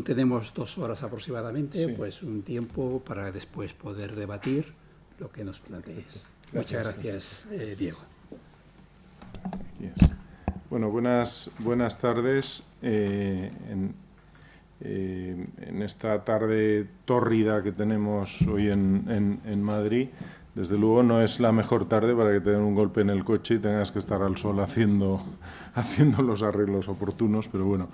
tenemos 2 horas aproximadamente, Sí. pues un tiempo para después poder debatir lo que nos planteéis. Muchas gracias, Diego. Yes. Bueno, buenas tardes. En esta tarde tórrida que tenemos hoy en Madrid, desde luego no es la mejor tarde para que te den un golpe en el coche y tengas que estar al sol haciendo los arreglos oportunos, pero bueno,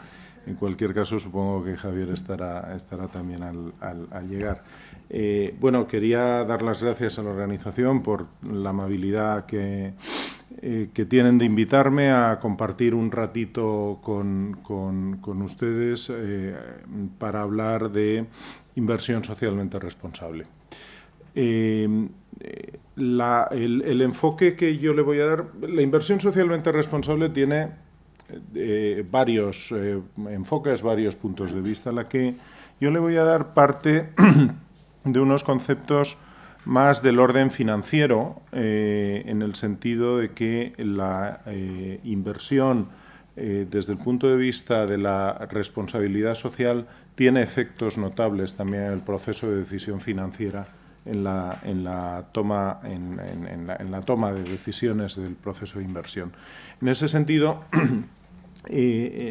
en cualquier caso supongo que Javier estará también al llegar. Bueno, quería dar las gracias a la organización por la amabilidad que tienen de invitarme a compartir un ratito con ustedes para hablar de inversión socialmente responsable. El enfoque que yo le voy a dar, la inversión socialmente responsable tiene varios enfoques, varios puntos de vista, la que yo le voy a dar parte de unos conceptos más del orden financiero, en el sentido de que la inversión desde el punto de vista de la responsabilidad social tiene efectos notables también en el proceso de decisión financiera, en la toma de decisiones del proceso de inversión. En ese sentido,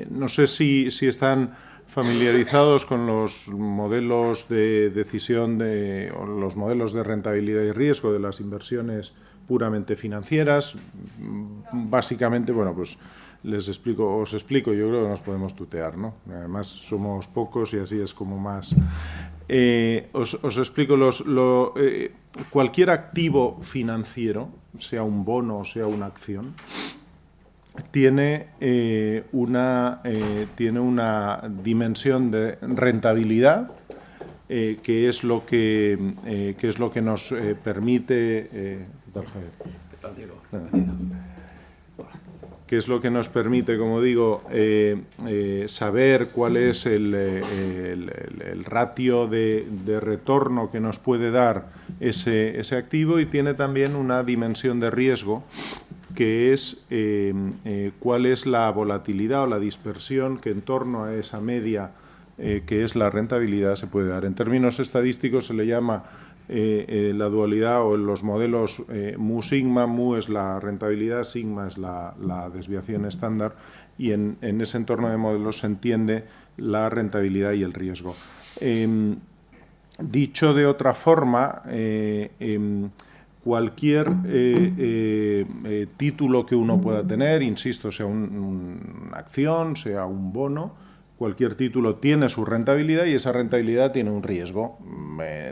no sé si están familiarizados con los modelos de decisión o los modelos de rentabilidad y riesgo de las inversiones puramente financieras. Básicamente, bueno, pues os explico, yo creo que nos podemos tutear, ¿no? Además somos pocos y así es como más. Os explico, cualquier activo financiero, sea un bono o sea una acción, tiene una dimensión de rentabilidad, que es lo que nos permite como digo, saber cuál es el ratio de retorno que nos puede dar ese activo, y tiene también una dimensión de riesgo, que es cuál es la volatilidad o la dispersión que en torno a esa media, que es la rentabilidad, se puede dar. En términos estadísticos se le llama la dualidad, o en los modelos mu-sigma. Mu es la rentabilidad, sigma es la desviación estándar, y en ese entorno de modelos se entiende la rentabilidad y el riesgo. Dicho de otra forma, cualquier título que uno pueda tener, insisto, sea una acción, sea un bono, cualquier título tiene su rentabilidad y esa rentabilidad tiene un riesgo.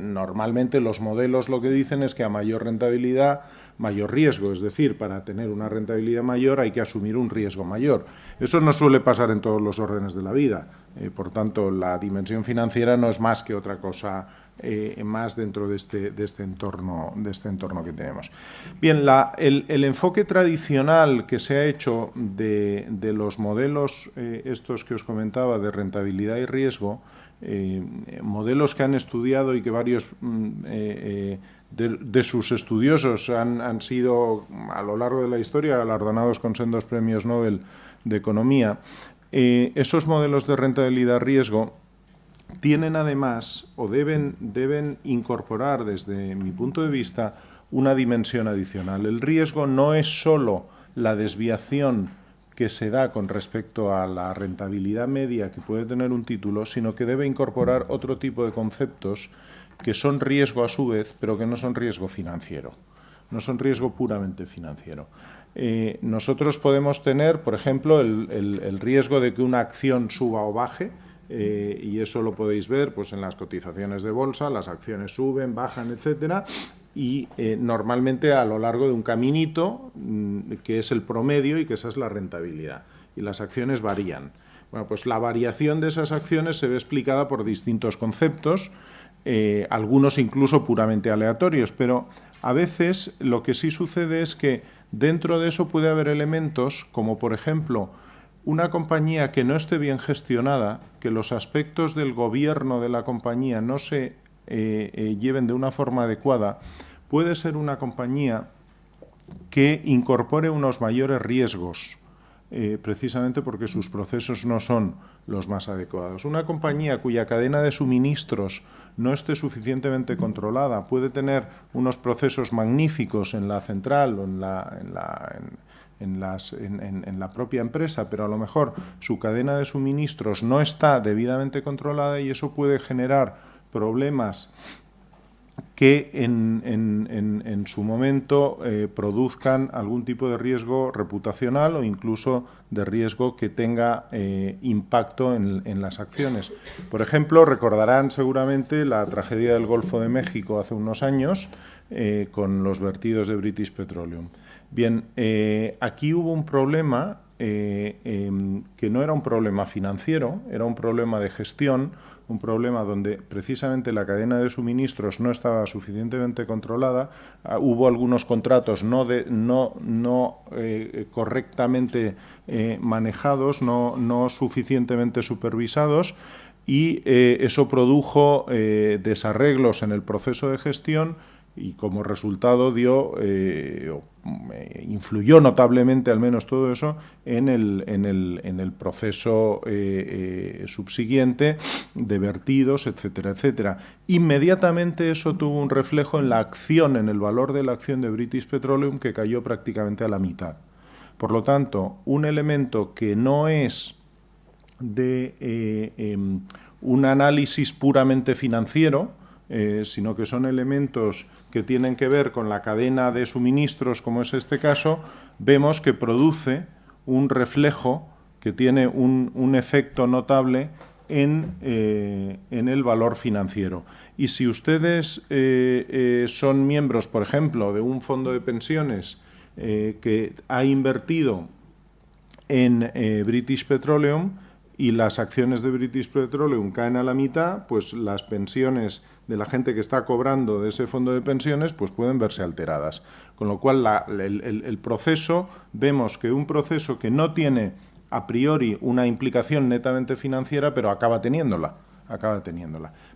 Normalmente los modelos lo que dicen es que a mayor rentabilidad, mayor riesgo. Es decir, para tener una rentabilidad mayor hay que asumir un riesgo mayor. Eso no suele pasar en todos los órdenes de la vida. Por tanto, la dimensión financiera no es más que otra cosa más dentro de este entorno que tenemos. Bien, el enfoque tradicional que se ha hecho de los modelos estos que os comentaba de rentabilidad y riesgo, modelos que han estudiado y que varios de sus estudiosos han sido a lo largo de la historia galardonados con sendos premios Nobel de Economía, esos modelos de rentabilidad-riesgo tienen además, o deben incorporar, desde mi punto de vista, una dimensión adicional. El riesgo no es solo la desviación que se da con respecto a la rentabilidad media que puede tener un título, sino que debe incorporar otro tipo de conceptos que son riesgo a su vez, pero que no son riesgo financiero, no son riesgo puramente financiero. Nosotros podemos tener, por ejemplo, el riesgo de que una acción suba o baje, y eso lo podéis ver pues en las cotizaciones de bolsa. Las acciones suben, bajan, etcétera, y normalmente a lo largo de un caminito que es el promedio y que esa es la rentabilidad, y las acciones varían. Bueno, pues la variación de esas acciones se ve explicada por distintos conceptos, algunos incluso puramente aleatorios, pero a veces lo que sí sucede es que dentro de eso puede haber elementos como, por ejemplo, una compañía que no esté bien gestionada, que los aspectos del gobierno de la compañía no se lleven de una forma adecuada. Puede ser una compañía que incorpore unos mayores riesgos precisamente porque sus procesos no son los más adecuados. Una compañía cuya cadena de suministros no esté suficientemente controlada puede tener unos procesos magníficos en la central o en la propia empresa, pero a lo mejor su cadena de suministros no está debidamente controlada y eso puede generar problemas que en su momento produzcan algún tipo de riesgo reputacional o incluso de riesgo que tenga impacto en las acciones. Por ejemplo, recordarán seguramente la tragedia del Golfo de México hace unos años con los vertidos de British Petroleum. Bien, aquí hubo un problema que no era un problema financiero, era un problema de gestión, un problema donde precisamente la cadena de suministros no estaba suficientemente controlada, hubo algunos contratos no correctamente manejados, no suficientemente supervisados, y eso produjo desarreglos en el proceso de gestión y como resultado influyó notablemente, al menos todo eso, en el proceso subsiguiente de vertidos, etcétera, etcétera. Inmediatamente eso tuvo un reflejo en la acción, en el valor de la acción de British Petroleum, que cayó prácticamente a la mitad. Por lo tanto, un elemento que no es de un análisis puramente financiero, sino que son elementos que tienen que ver con la cadena de suministros, como es este caso, vemos que produce un reflejo que tiene un efecto notable en el valor financiero. Y si ustedes son miembros, por ejemplo, de un fondo de pensiones que ha invertido en British Petroleum y las acciones de British Petroleum caen a la mitad, pues las pensiones de la gente que está cobrando de ese fondo de pensiones pues pueden verse alteradas. Con lo cual el proceso, vemos que un proceso que no tiene a priori una implicación netamente financiera, pero acaba teniéndola.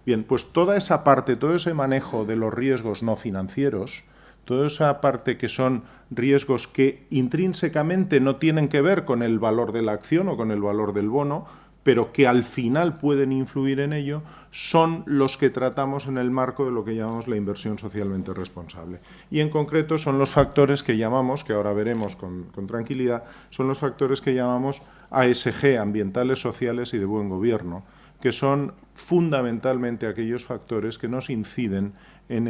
Bien, pues toda esa parte, todo ese manejo de los riesgos no financieros, toda esa parte que son riesgos que intrínsecamente no tienen que ver con el valor de la acción o con el valor del bono, pero que al final pueden influir en ello, son los que tratamos en el marco de lo que llamamos la inversión socialmente responsable. Y en concreto son los factores que llamamos, que ahora veremos con tranquilidad, son los factores que llamamos ASG, ambientales, sociales y de buen gobierno, que son fundamentalmente aquellos factores que nos inciden en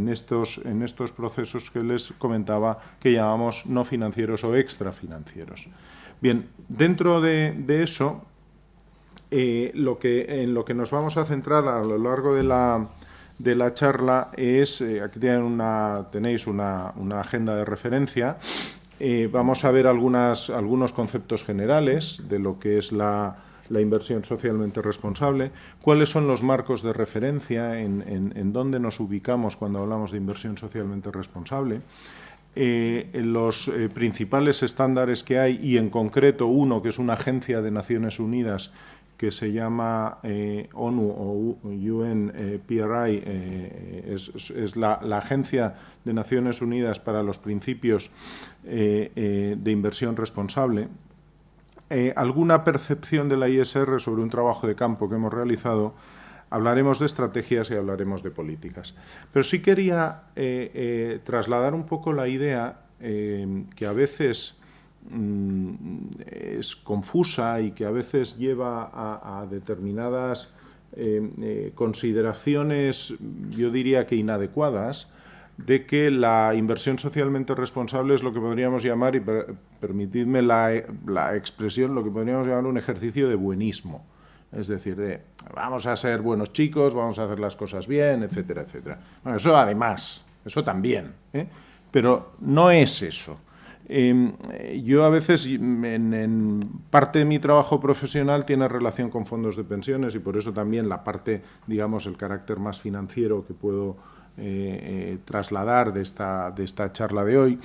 estos procesos que les comentaba, que llamamos no financieros o extrafinancieros. Bien, dentro de eso, en lo que nos vamos a centrar a lo largo de la charla es, aquí tenéis una agenda de referencia, vamos a ver algunos conceptos generales de lo que es la inversión socialmente responsable, cuáles son los marcos de referencia, en dónde nos ubicamos cuando hablamos de inversión socialmente responsable, los principales estándares que hay y en concreto uno que es una agencia de Naciones Unidas que se llama ONU o UNPRI, es la Agencia de Naciones Unidas para los Principios de Inversión Responsable. Alguna percepción de la ISR sobre un trabajo de campo que hemos realizado. Hablaremos de estrategias y hablaremos de políticas. Pero sí quería trasladar un poco la idea que a veces es confusa y que a veces lleva a determinadas consideraciones, yo diría que inadecuadas, de que la inversión socialmente responsable es lo que podríamos llamar, y permitidme la expresión, lo que podríamos llamar un ejercicio de buenismo. Es decir, vamos a ser buenos chicos, vamos a hacer las cosas bien, etcétera, etcétera. Bueno, eso además, eso también, pero no es eso. Yo a veces, en parte de mi trabajo profesional tiene relación con fondos de pensiones y por eso también la parte, digamos, el carácter más financiero que puedo trasladar de esta charla de hoy.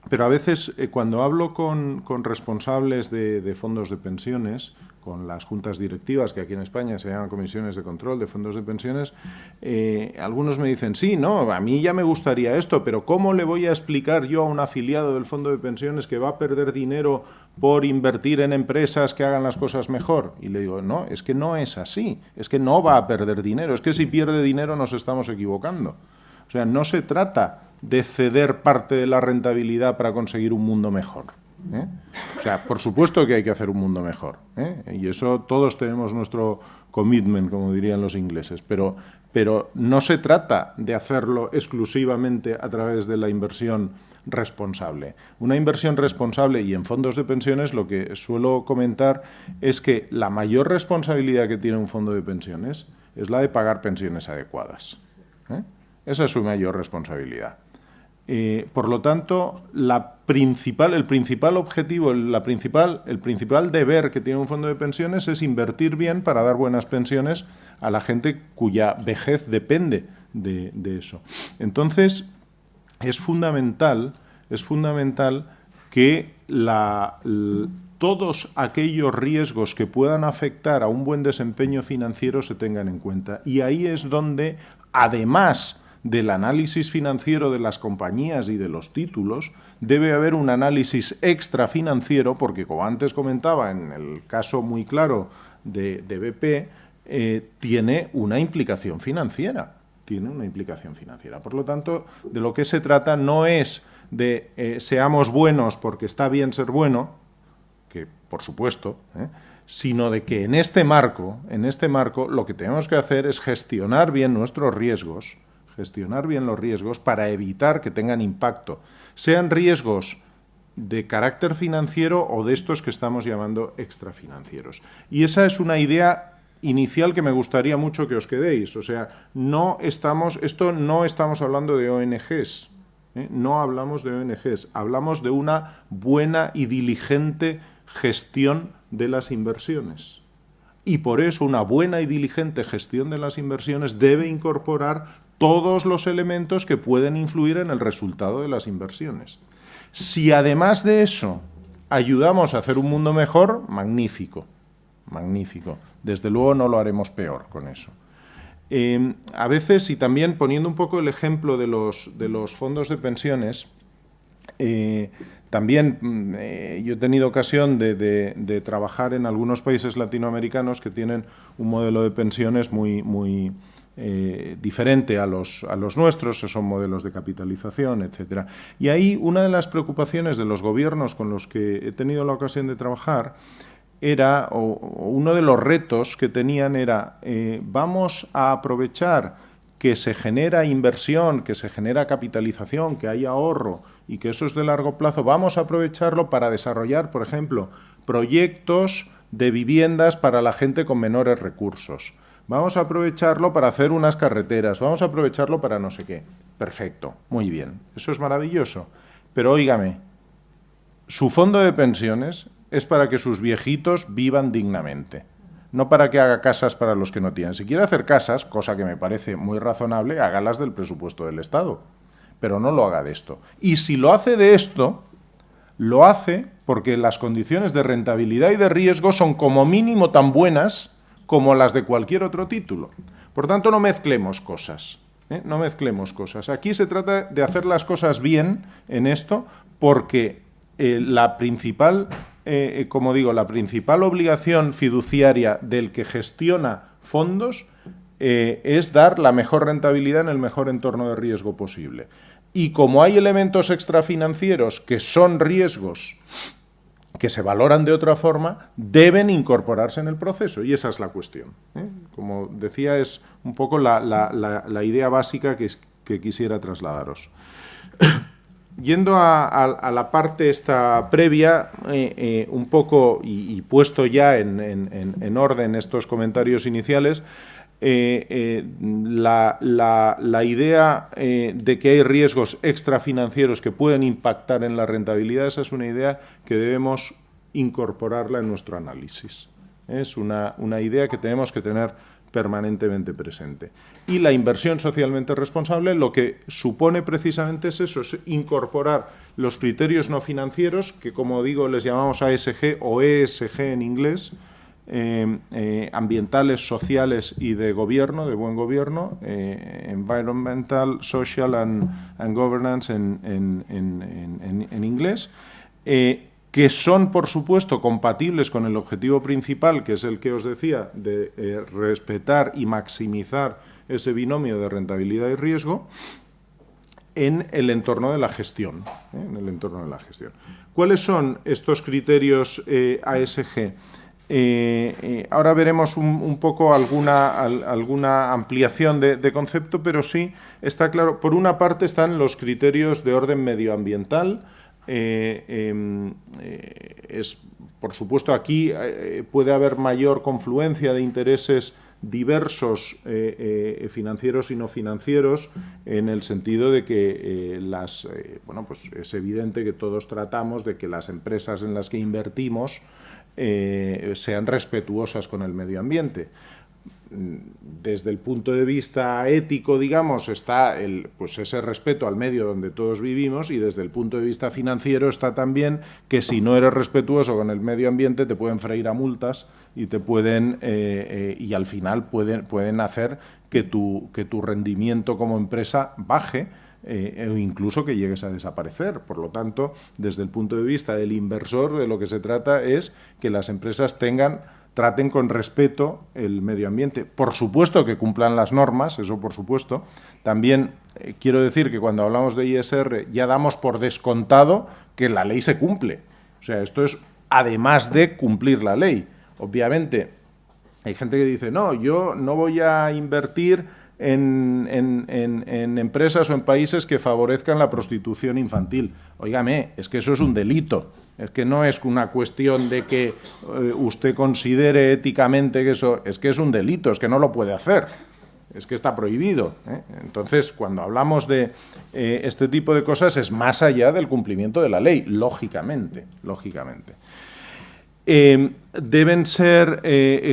Pero a veces, cuando hablo con responsables de fondos de pensiones, con las juntas directivas, que aquí en España se llaman comisiones de control de fondos de pensiones, algunos me dicen, sí, no, a mí ya me gustaría esto, pero ¿cómo le voy a explicar yo a un afiliado del fondo de pensiones que va a perder dinero por invertir en empresas que hagan las cosas mejor? Y le digo, no, es que no es así, es que no va a perder dinero, es que si pierde dinero nos estamos equivocando. O sea, no se trata de ceder parte de la rentabilidad para conseguir un mundo mejor. O sea, por supuesto que hay que hacer un mundo mejor, y eso todos tenemos nuestro commitment, como dirían los ingleses, pero no se trata de hacerlo exclusivamente a través de la inversión responsable. Una inversión responsable, y en fondos de pensiones lo que suelo comentar es que la mayor responsabilidad que tiene un fondo de pensiones es la de pagar pensiones adecuadas. Esa es su mayor responsabilidad. Por lo tanto, el principal objetivo, el principal deber que tiene un fondo de pensiones es invertir bien para dar buenas pensiones a la gente cuya vejez depende de eso. Entonces, es fundamental que todos aquellos riesgos que puedan afectar a un buen desempeño financiero se tengan en cuenta. Y ahí es donde, además del análisis financiero de las compañías y de los títulos, debe haber un análisis extrafinanciero, porque como antes comentaba, en el caso muy claro de BP, tiene una implicación financiera. Por lo tanto, de lo que se trata no es de seamos buenos porque está bien ser bueno, que por supuesto, sino de que en este marco lo que tenemos que hacer es gestionar bien nuestros riesgos, para evitar que tengan impacto, sean riesgos de carácter financiero o de estos que estamos llamando extrafinancieros. Y esa es una idea inicial que me gustaría mucho que os quedéis. O sea, no estamos hablando de ONGs, no hablamos de ONGs, hablamos de una buena y diligente gestión de las inversiones. Y por eso una buena y diligente gestión de las inversiones debe incorporar todos los elementos que pueden influir en el resultado de las inversiones. Si además de eso ayudamos a hacer un mundo mejor, magnífico. Desde luego no lo haremos peor con eso. A veces, y también poniendo un poco el ejemplo de los fondos de pensiones, también yo he tenido ocasión de trabajar en algunos países latinoamericanos que tienen un modelo de pensiones muy diferente a los nuestros, son modelos de capitalización, etcétera. Y ahí una de las preocupaciones de los gobiernos con los que he tenido la ocasión de trabajar era, o uno de los retos que tenían era, vamos a aprovechar que se genera inversión, que se genera capitalización, que hay ahorro y que eso es de largo plazo, vamos a aprovecharlo para desarrollar, por ejemplo, proyectos de viviendas para la gente con menores recursos. Vamos a aprovecharlo para hacer unas carreteras, vamos a aprovecharlo para no sé qué. Perfecto, muy bien, eso es maravilloso. Pero óigame, su fondo de pensiones es para que sus viejitos vivan dignamente, no para que haga casas para los que no tienen. Si quiere hacer casas, cosa que me parece muy razonable, hágalas del presupuesto del Estado, pero no lo haga de esto. Y si lo hace de esto, lo hace porque las condiciones de rentabilidad y de riesgo son como mínimo tan buenas como las de cualquier otro título. Por tanto, no mezclemos cosas. No mezclemos cosas. Aquí se trata de hacer las cosas bien en esto, porque la principal obligación fiduciaria del que gestiona fondos es dar la mejor rentabilidad en el mejor entorno de riesgo posible. Y como hay elementos extrafinancieros que son riesgos que se valoran de otra forma, deben incorporarse en el proceso, y esa es la cuestión. Como decía, es un poco la idea básica que quisiera trasladaros. Yendo a la parte esta previa, un poco, y puesto ya en orden estos comentarios iniciales, la idea de que hay riesgos extrafinancieros que pueden impactar en la rentabilidad, esa es una idea que debemos incorporarla en nuestro análisis. Es una idea que tenemos que tener permanentemente presente. Y la inversión socialmente responsable lo que supone precisamente es eso, es incorporar los criterios no financieros, que como digo les llamamos ASG o ESG en inglés, ambientales, sociales y de gobierno, de buen gobierno, environmental, social and governance en inglés, que son, por supuesto, compatibles con el objetivo principal, que es el que os decía, de respetar y maximizar ese binomio de rentabilidad y riesgo en el entorno de la gestión. ¿Cuáles son estos criterios ASG? Ahora veremos un poco alguna ampliación de concepto, pero sí está claro. Por una parte están los criterios de orden medioambiental. Por supuesto, aquí puede haber mayor confluencia de intereses diversos, financieros y no financieros, en el sentido de que pues es evidente que todos tratamos de que las empresas en las que invertimos sean respetuosas con el medio ambiente. Desde el punto de vista ético, digamos, está pues ese respeto al medio donde todos vivimos, y desde el punto de vista financiero está también que si no eres respetuoso con el medio ambiente te pueden freír a multas y te pueden y al final pueden hacer que tu rendimiento como empresa baje, o incluso que llegues a desaparecer. Por lo tanto, desde el punto de vista del inversor, de lo que se trata es que las empresas traten con respeto el medio ambiente. Por supuesto que cumplan las normas, eso por supuesto. También quiero decir que cuando hablamos de ISR ya damos por descontado que la ley se cumple. O sea, esto es además de cumplir la ley. Obviamente, hay gente que dice, no, yo no voy a invertir en empresas o en países que favorezcan la prostitución infantil. Óigame, es que eso es un delito. Es que no es una cuestión de que usted considere éticamente que eso... Es que es un delito, es que no lo puede hacer. Es que está prohibido. Entonces, cuando hablamos de este tipo de cosas, es más allá del cumplimiento de la ley, lógicamente. Deben ser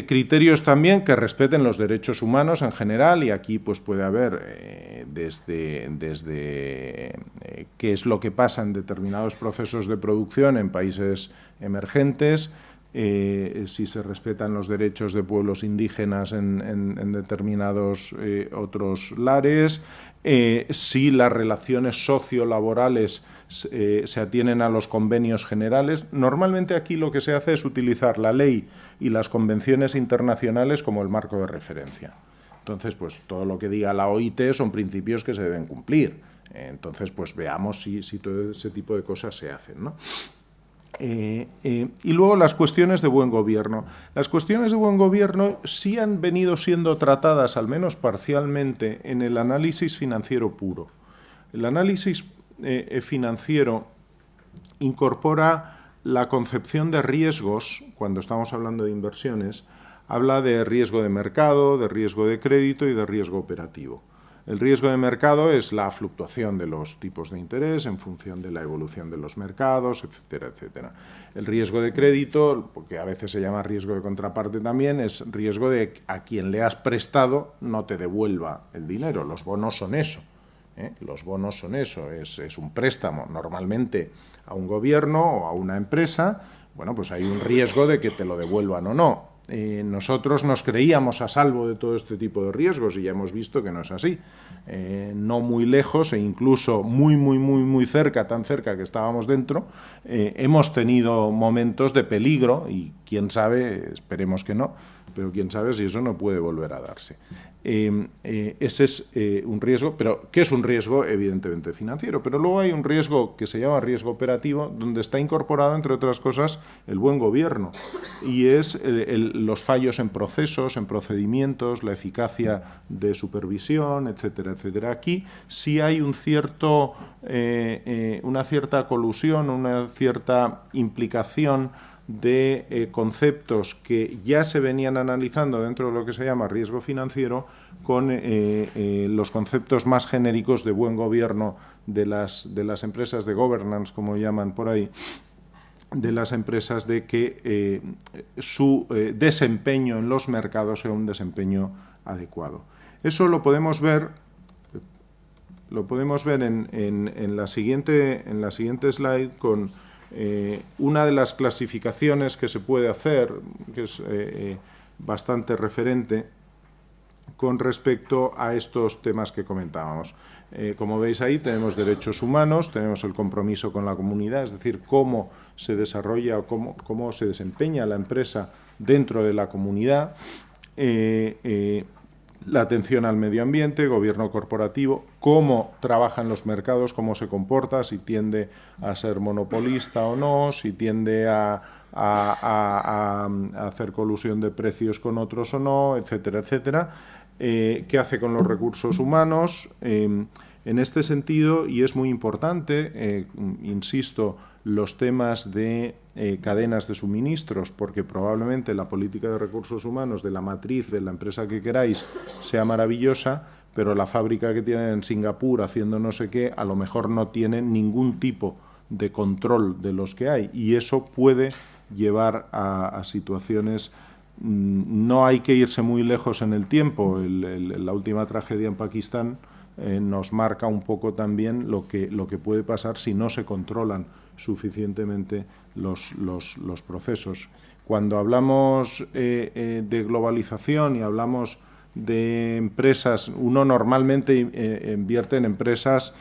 criterios también que respeten los derechos humanos en general, y aquí pues puede haber desde qué es lo que pasa en determinados procesos de producción en países emergentes, si se respetan los derechos de pueblos indígenas en determinados otros lares, si las relaciones sociolaborales se atienen a los convenios generales. Normalmente aquí lo que se hace es utilizar la ley y las convenciones internacionales como el marco de referencia. Entonces, pues todo lo que diga la OIT son principios que se deben cumplir. Entonces, pues veamos si todo ese tipo de cosas se hacen, ¿no? Y luego las cuestiones de buen gobierno. Las cuestiones de buen gobierno sí han venido siendo tratadas, al menos parcialmente, en el análisis financiero puro. El análisis financiero incorpora la concepción de riesgos. Cuando estamos hablando de inversiones, habla de riesgo de mercado, de riesgo de crédito y de riesgo operativo. El riesgo de mercado es la fluctuación de los tipos de interés en función de la evolución de los mercados, etcétera, etcétera. El riesgo de crédito, porque a veces se llama riesgo de contraparte también, es riesgo de a quien le has prestado no te devuelva el dinero. Los bonos son eso. Los bonos son eso, es un préstamo normalmente a un gobierno o a una empresa. Bueno, pues hay un riesgo de que te lo devuelvan o no. Nosotros nos creíamos a salvo de todo este tipo de riesgos y ya hemos visto que no es así. No muy lejos e incluso muy cerca, tan cerca que estábamos dentro, hemos tenido momentos de peligro y quién sabe, esperemos que no, pero quién sabe si eso no puede volver a darse. Ese es un riesgo, pero ¿qué es un riesgo? Evidentemente financiero, pero luego hay un riesgo que se llama riesgo operativo, donde está incorporado, entre otras cosas, el buen gobierno, y es los fallos en procesos, en procedimientos, la eficacia de supervisión, etcétera, etcétera. Aquí sí hay una cierta colusión, una cierta implicación de conceptos que ya se venían analizando dentro de lo que se llama riesgo financiero con los conceptos más genéricos de buen gobierno de las empresas de governance, como llaman por ahí, de las empresas de que su desempeño en los mercados sea un desempeño adecuado. Eso lo podemos ver en la siguiente slide con una de las clasificaciones que se puede hacer, que es bastante referente con respecto a estos temas que comentábamos. Como veis ahí tenemos derechos humanos, tenemos el compromiso con la comunidad, es decir, cómo se desarrolla o cómo se desempeña la empresa dentro de la comunidad, la atención al medio ambiente, gobierno corporativo, cómo trabajan los mercados, cómo se comporta, si tiende a ser monopolista o no, si tiende a hacer colusión de precios con otros o no, etcétera, etcétera. ¿Qué hace con los recursos humanos? En este sentido, y es muy importante, insisto, los temas de cadenas de suministros, porque probablemente la política de recursos humanos de la matriz de la empresa que queráis sea maravillosa, pero la fábrica que tienen en Singapur haciendo no sé qué, a lo mejor no tiene ningún tipo de control de los que hay, y eso puede llevar a situaciones. No hay que irse muy lejos en el tiempo. La última tragedia en Pakistán nos marca un poco también lo que puede pasar si no se controlan suficientemente los procesos. Cuando hablamos de globalización y hablamos de empresas, uno normalmente invierte en empresas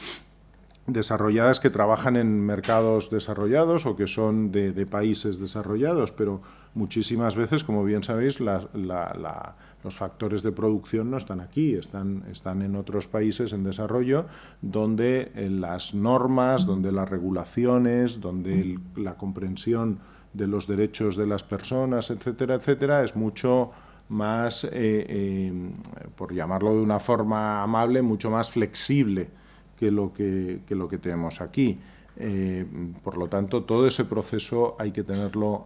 desarrolladas que trabajan en mercados desarrollados o que son de países desarrollados, pero muchísimas veces, como bien sabéis, los factores de producción no están aquí, están en otros países en desarrollo, donde las normas, donde las regulaciones, donde la comprensión de los derechos de las personas, etcétera, etcétera, es mucho más, por llamarlo de una forma amable, mucho más flexible que lo que tenemos aquí. Por lo tanto, todo ese proceso hay que tenerlo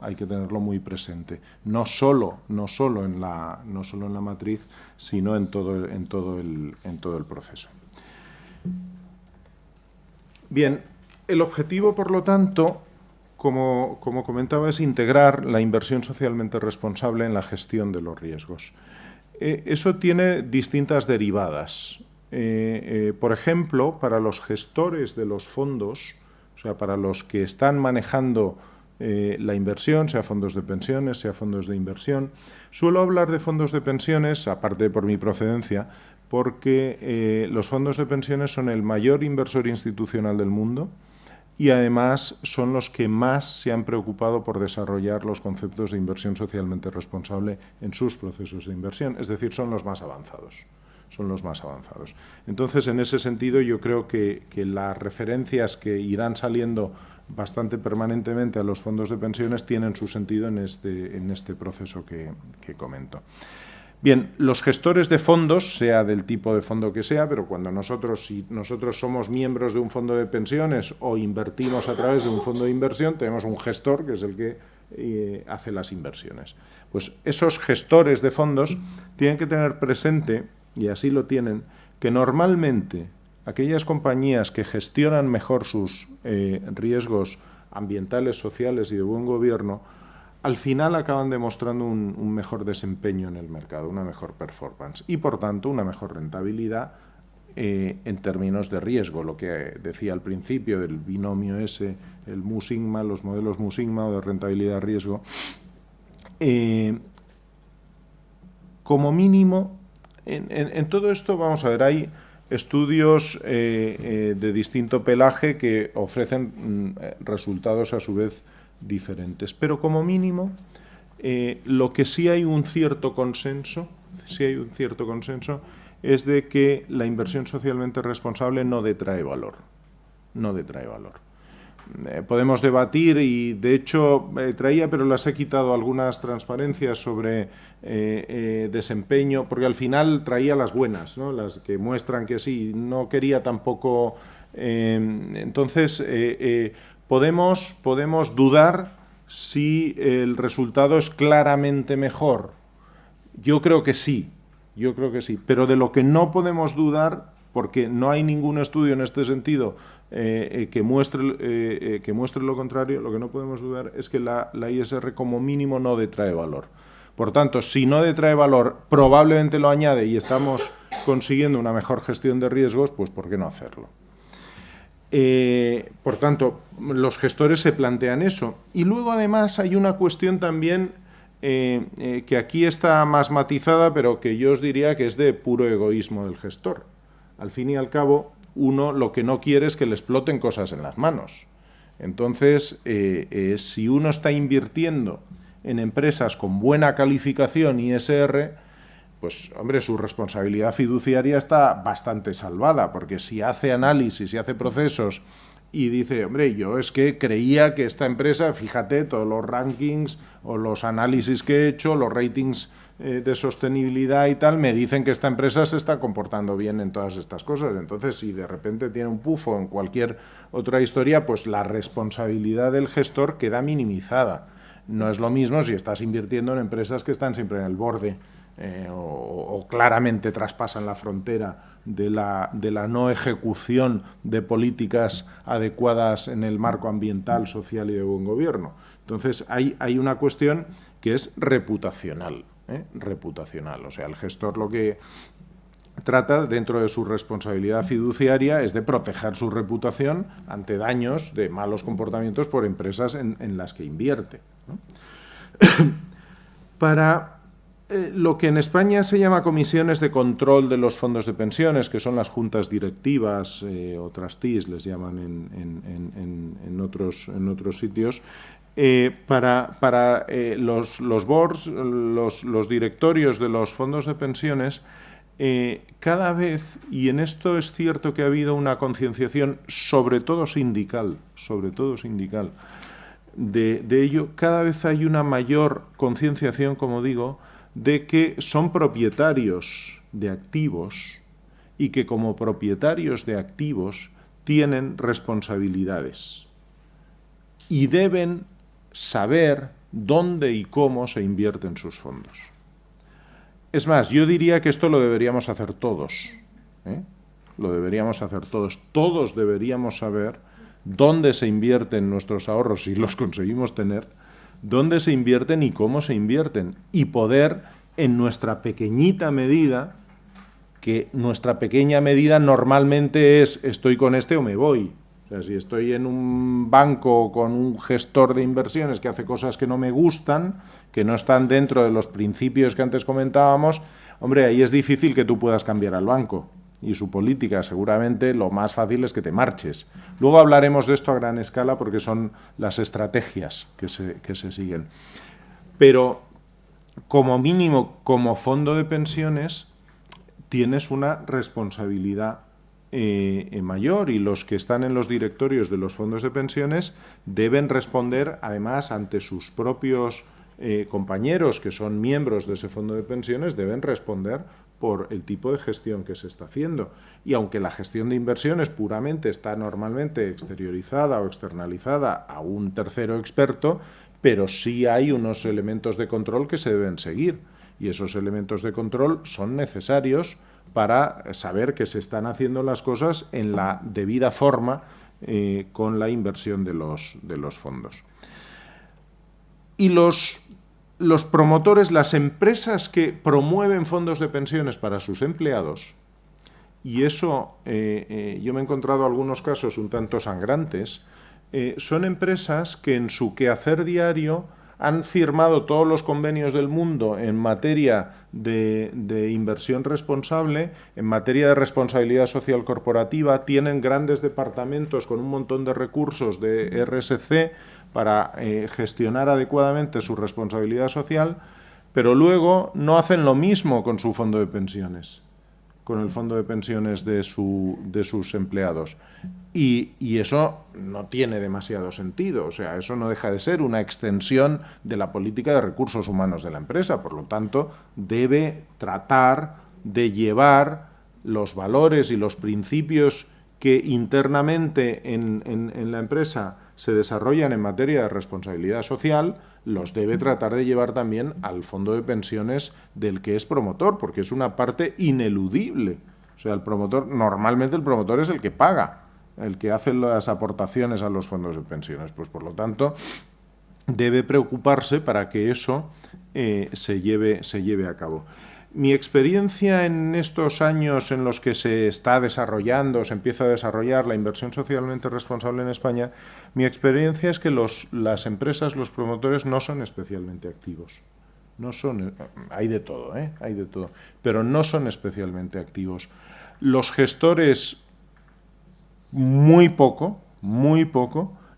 muy presente, no solo en la matriz, sino en todo el proceso. Bien, el objetivo, por lo tanto, como comentaba, es integrar la inversión socialmente responsable en la gestión de los riesgos. Eso tiene distintas derivadas. Por ejemplo, para los gestores de los fondos, o sea, para los que están manejando la inversión, sea fondos de pensiones, sea fondos de inversión, suelo hablar de fondos de pensiones, aparte por mi procedencia, porque los fondos de pensiones son el mayor inversor institucional del mundo y además son los que más se han preocupado por desarrollar los conceptos de inversión socialmente responsable en sus procesos de inversión, es decir, son los más avanzados. Entonces, en ese sentido, yo creo que las referencias que irán saliendo bastante permanentemente a los fondos de pensiones tienen su sentido en este proceso que comento. Bien, los gestores de fondos, sea del tipo de fondo que sea, pero cuando si nosotros somos miembros de un fondo de pensiones o invertimos a través de un fondo de inversión, tenemos un gestor que es el que hace las inversiones. Pues esos gestores de fondos tienen que tener presente, y así lo tienen, que normalmente aquellas compañías que gestionan mejor sus riesgos ambientales, sociales y de buen gobierno, al final acaban demostrando un mejor desempeño en el mercado, una mejor performance y, por tanto, una mejor rentabilidad en términos de riesgo. Lo que decía al principio del binomio ese, el Mu-Sigma, los modelos Mu-Sigma o de rentabilidad-riesgo, como mínimo, en todo esto, vamos a ver, hay estudios de distinto pelaje que ofrecen resultados a su vez diferentes, pero como mínimo lo que sí hay un cierto consenso es de que la inversión socialmente responsable no detrae valor. Podemos debatir y, de hecho, traía, pero las he quitado, algunas transparencias sobre desempeño, porque al final traía las buenas, ¿no? Las que muestran que sí, no quería tampoco. Entonces, podemos dudar si el resultado es claramente mejor. Yo creo que sí, pero de lo que no podemos dudar, porque no hay ningún estudio en este sentido que muestre lo contrario. Lo que no podemos dudar es que la ISR como mínimo no detrae valor. Por tanto, si no detrae valor, probablemente lo añade y estamos consiguiendo una mejor gestión de riesgos, pues ¿por qué no hacerlo? Por tanto, los gestores se plantean eso. Y luego, además, hay una cuestión también que aquí está más matizada, pero que yo os diría que es de puro egoísmo del gestor. Al fin y al cabo, uno lo que no quiere es que le exploten cosas en las manos. Entonces, si uno está invirtiendo en empresas con buena calificación ISR, pues, hombre, su responsabilidad fiduciaria está bastante salvada, porque si hace análisis, si hace procesos y dice, hombre, yo es que creía que esta empresa, fíjate, todos los rankings o los análisis que he hecho, los ratings de sostenibilidad y tal, me dicen que esta empresa se está comportando bien en todas estas cosas. Entonces, si de repente tiene un pufo en cualquier otra historia, pues la responsabilidad del gestor queda minimizada. No es lo mismo si estás invirtiendo en empresas que están siempre en el borde o claramente traspasan la frontera de la no ejecución de políticas adecuadas en el marco ambiental, social y de buen gobierno. Entonces, hay una cuestión que es reputacional. O sea, el gestor lo que trata, dentro de su responsabilidad fiduciaria, es de proteger su reputación ante daños de malos comportamientos por empresas en las que invierte, ¿no? Para lo que en España se llama comisiones de control de los fondos de pensiones, que son las juntas directivas o trustees, les llaman en otros sitios, para los boards, los directorios de los fondos de pensiones, cada vez, y en esto es cierto que ha habido una concienciación, sobre todo sindical, de ello, cada vez hay una mayor concienciación, como digo, de que son propietarios de activos y que como propietarios de activos tienen responsabilidades y deben saber dónde y cómo se invierten sus fondos. Es más, yo diría que esto lo deberíamos hacer todos, Lo deberíamos hacer todos. Todos deberíamos saber dónde se invierten nuestros ahorros, si los conseguimos tener, dónde se invierten y cómo se invierten, y poder, en nuestra pequeñita medida, que nuestra pequeña medida normalmente es estoy con este o me voy. O sea, si estoy en un banco con un gestor de inversiones que hace cosas que no me gustan, que no están dentro de los principios que antes comentábamos, hombre, ahí es difícil que tú puedas cambiar al banco y su política. Seguramente lo más fácil es que te marches. Luego hablaremos de esto a gran escala porque son las estrategias que se siguen. Pero, como mínimo, como fondo de pensiones, tienes una responsabilidad mayor, y los que están en los directorios de los fondos de pensiones deben responder, además, ante sus propios compañeros que son miembros de ese fondo de pensiones, deben responder por el tipo de gestión que se está haciendo. Y aunque la gestión de inversiones puramente está normalmente exteriorizada o externalizada a un tercero experto, pero sí hay unos elementos de control que se deben seguir, y esos elementos de control son necesarios para saber que se están haciendo las cosas en la debida forma con la inversión de los fondos. Y los promotores, las empresas que promueven fondos de pensiones para sus empleados, y eso yo me he encontrado algunos casos un tanto sangrantes, son empresas que en su quehacer diario han firmado todos los convenios del mundo en materia de inversión responsable, en materia de responsabilidad social corporativa, tienen grandes departamentos con un montón de recursos de RSC para gestionar adecuadamente su responsabilidad social, pero luego no hacen lo mismo con su fondo de pensiones, con el fondo de pensiones de sus empleados. Y eso no tiene demasiado sentido. O sea, eso no deja de ser una extensión de la política de recursos humanos de la empresa. Por lo tanto, debe tratar de llevar los valores y los principios que internamente en la empresa se desarrollan en materia de responsabilidad social, los debe tratar de llevar también al fondo de pensiones del que es promotor, porque es una parte ineludible O sea, el promotor, normalmente el promotor es el que paga, el que hace las aportaciones a los fondos de pensiones. Pues por lo tanto, debe preocuparse para que eso se lleve a cabo. Mi experiencia en estos años en los que se está desarrollando, se empieza a desarrollar la inversión socialmente responsable en España, mi experiencia es que las empresas, los promotores no son especialmente activos. No son, hay de todo, hay de todo, pero no son especialmente activos. Los gestores muy poco,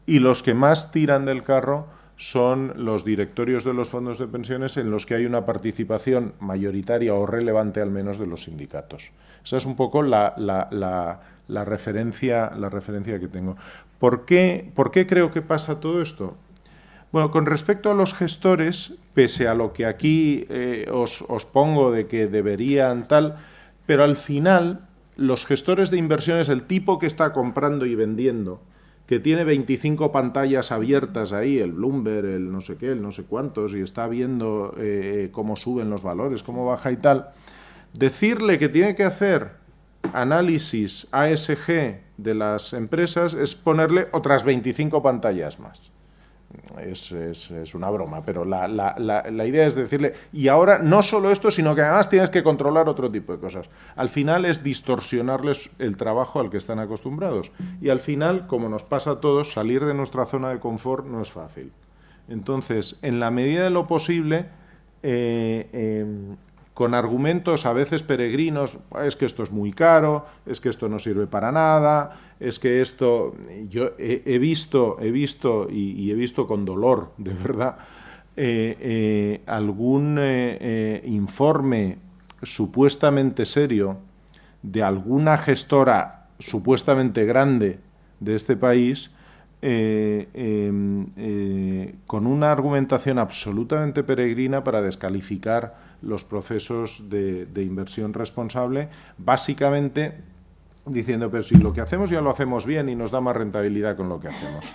y los que más tiran del carro son los directorios de los fondos de pensiones en los que hay una participación mayoritaria o relevante al menos de los sindicatos. Esa es un poco la referencia que tengo. ¿Por qué creo que pasa todo esto? Bueno, con respecto a los gestores, pese a lo que aquí os pongo de que deberían tal, pero al final los gestores de inversiones, el tipo que está comprando y vendiendo, que tiene 25 pantallas abiertas ahí, el Bloomberg, el no sé qué, el no sé cuántos, y está viendo cómo suben los valores, cómo baja y tal, decirle que tiene que hacer análisis ASG de las empresas es ponerle otras 25 pantallas más. Es una broma, pero la idea es decirle, y ahora no solo esto, sino que además tienes que controlar otro tipo de cosas. Al final es distorsionarles el trabajo al que están acostumbrados. Y al final, como nos pasa a todos, salir de nuestra zona de confort no es fácil. Entonces, en la medida de lo posible, con argumentos a veces peregrinos, es que esto es muy caro, es que esto no sirve para nada, es que esto, yo he visto con dolor, de verdad, algún informe supuestamente serio de alguna gestora supuestamente grande de este país, con una argumentación absolutamente peregrina para descalificar los procesos de inversión responsable, básicamente diciendo, pero si lo que hacemos ya lo hacemos bien y nos da más rentabilidad con lo que hacemos.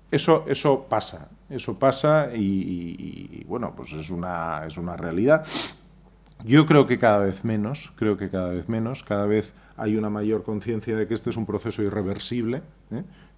Eso pasa y bueno, pues es una realidad. Yo creo que cada vez menos, cada vez hay una mayor conciencia de que este es un proceso irreversible,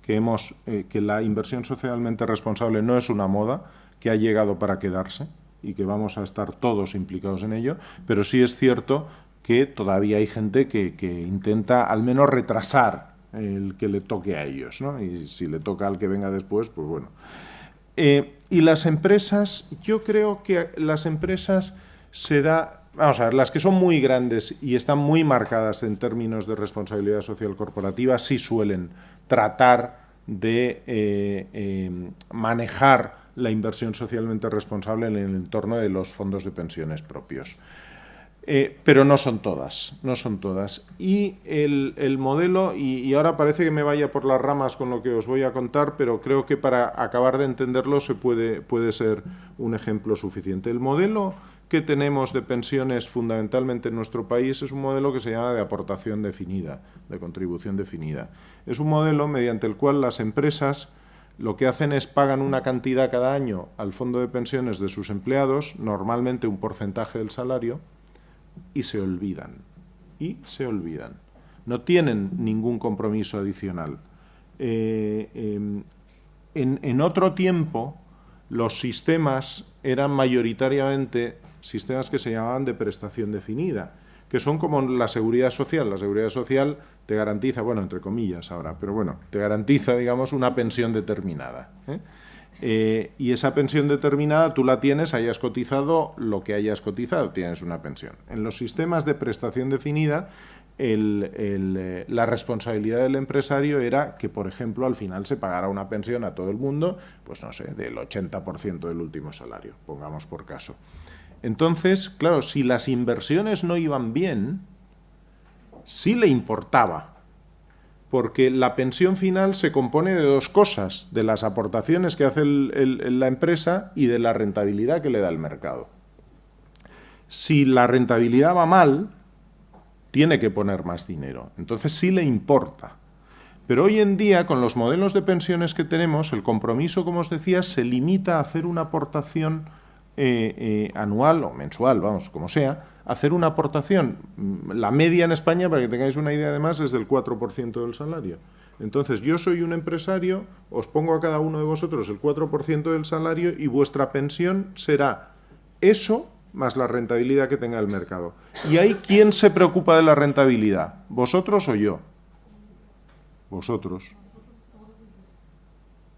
que la inversión socialmente responsable no es una moda, que ha llegado para quedarse y que vamos a estar todos implicados en ello, pero sí es cierto que todavía hay gente que intenta al menos retrasar el que le toque a ellos, ¿no? Y si le toca al que venga después, pues bueno. Y las empresas, yo creo que las empresas vamos a ver, las que son muy grandes y están muy marcadas en términos de responsabilidad social corporativa sí suelen tratar de manejar la inversión socialmente responsable en el entorno de los fondos de pensiones propios. Pero no son todas. Y el modelo, y ahora parece que me vaya por las ramas con lo que os voy a contar, pero creo que para acabar de entenderlo puede ser un ejemplo suficiente. El modelo que tenemos de pensiones fundamentalmente en nuestro país es un modelo que se llama de aportación definida, de contribución definida. Es un modelo mediante el cual las empresas lo que hacen es pagan una cantidad cada año al fondo de pensiones de sus empleados, normalmente un porcentaje del salario, y se olvidan. No tienen ningún compromiso adicional. En otro tiempo, los sistemas eran mayoritariamente sistemas que se llamaban de prestación definida, que son como la seguridad social. La seguridad social te garantiza, bueno, entre comillas ahora, pero bueno, te garantiza, digamos, una pensión determinada. Y esa pensión determinada tú la tienes, hayas cotizado lo que hayas cotizado, tienes una pensión. En los sistemas de prestación definida, la responsabilidad del empresario era que, por ejemplo, al final se pagara una pensión a todo el mundo, pues no sé, del 80% del último salario, pongamos por caso. Entonces, claro, si las inversiones no iban bien, sí le importaba, porque la pensión final se compone de dos cosas, de las aportaciones que hace la empresa y de la rentabilidad que le da el mercado. Si la rentabilidad va mal, tiene que poner más dinero, entonces sí le importa. Pero hoy en día, con los modelos de pensiones que tenemos, el compromiso, como os decía, se limita a hacer una aportación anual o mensual, vamos, como sea, hacer una aportación. La media en España, para que tengáis una idea además, es del 4% del salario. Entonces, yo soy un empresario, os pongo a cada uno de vosotros el 4% del salario y vuestra pensión será eso más la rentabilidad que tenga el mercado. ¿Y ahí quién se preocupa de la rentabilidad? ¿Vosotros o yo? Vosotros.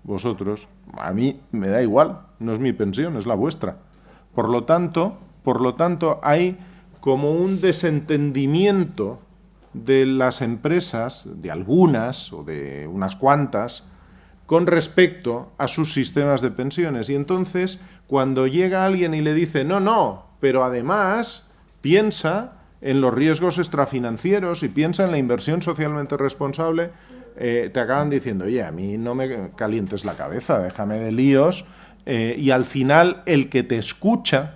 Vosotros. A mí me da igual, no es mi pensión, es la vuestra. Por lo tanto, hay como un desentendimiento de las empresas, de algunas o de unas cuantas, con respecto a sus sistemas de pensiones. Y entonces, cuando llega alguien y le dice, no, pero además piensa en los riesgos extrafinancieros y piensa en la inversión socialmente responsable, te acaban diciendo, oye, a mí no me calientes la cabeza, déjame de líos, y al final el que te escucha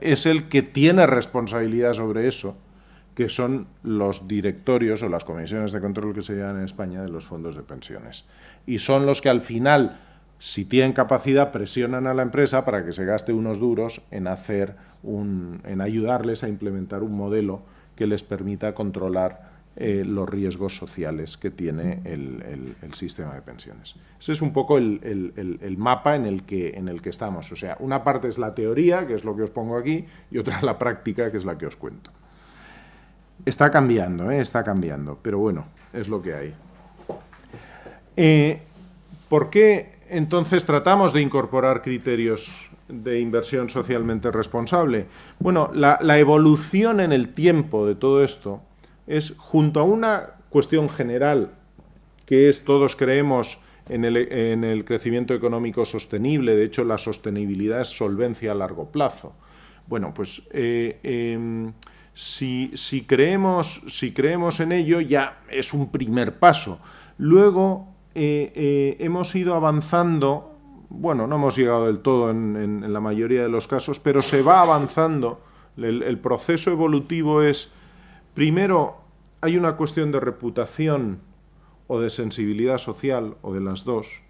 es el que tiene responsabilidad sobre eso, que son los directorios o las comisiones de control que se llaman en España de los fondos de pensiones. Y son los que al final, si tienen capacidad, presionan a la empresa para que se gaste unos duros en en ayudarles a implementar un modelo que les permita controlar los riesgos sociales que tiene el sistema de pensiones. Ese es un poco el mapa en el que estamos. O sea, una parte es la teoría, que es lo que os pongo aquí, y otra la práctica, que es la que os cuento. Está cambiando, pero bueno, es lo que hay. ¿Por qué entonces tratamos de incorporar criterios de inversión socialmente responsable? Bueno, la evolución en el tiempo de todo esto es, junto a una cuestión general, que es todos creemos en el crecimiento económico sostenible, de hecho la sostenibilidad es solvencia a largo plazo. Bueno, pues si creemos en ello, ya es un primer paso. Luego hemos ido avanzando, bueno, no hemos llegado del todo en la mayoría de los casos, pero se va avanzando. El proceso evolutivo es, primero, hay una cuestión de reputación o de sensibilidad social, o de las dos.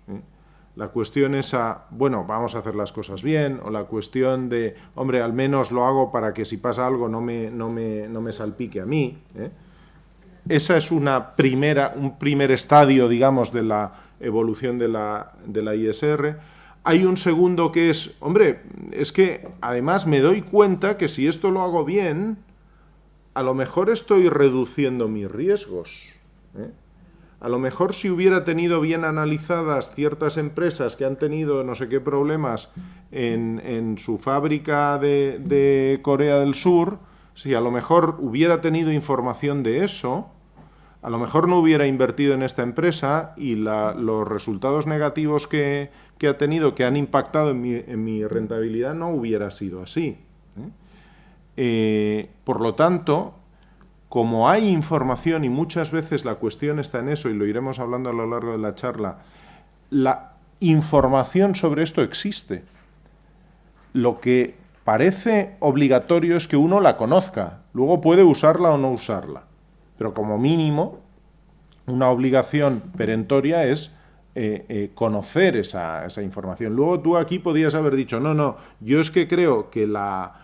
La cuestión esa, bueno, vamos a hacer las cosas bien, o la cuestión de, hombre, al menos lo hago para que si pasa algo no me salpique a mí. Esa es un primer estadio, digamos, de la evolución de la ISR. Hay un segundo que es, hombre, es que además me doy cuenta que si esto lo hago bien, a lo mejor estoy reduciendo mis riesgos. A lo mejor si hubiera tenido bien analizadas ciertas empresas que han tenido no sé qué problemas en su fábrica de Corea del Sur, si a lo mejor hubiera tenido información de eso, a lo mejor no hubiera invertido en esta empresa y los resultados negativos que ha tenido, que han impactado en mi rentabilidad, no hubiera sido así. Por lo tanto, como hay información, y muchas veces la cuestión está en eso, y lo iremos hablando a lo largo de la charla, la información sobre esto existe. Lo que parece obligatorio es que uno la conozca, luego puede usarla o no usarla, pero como mínimo una obligación perentoria es conocer esa información. Luego tú aquí podías haber dicho, no, yo es que creo que la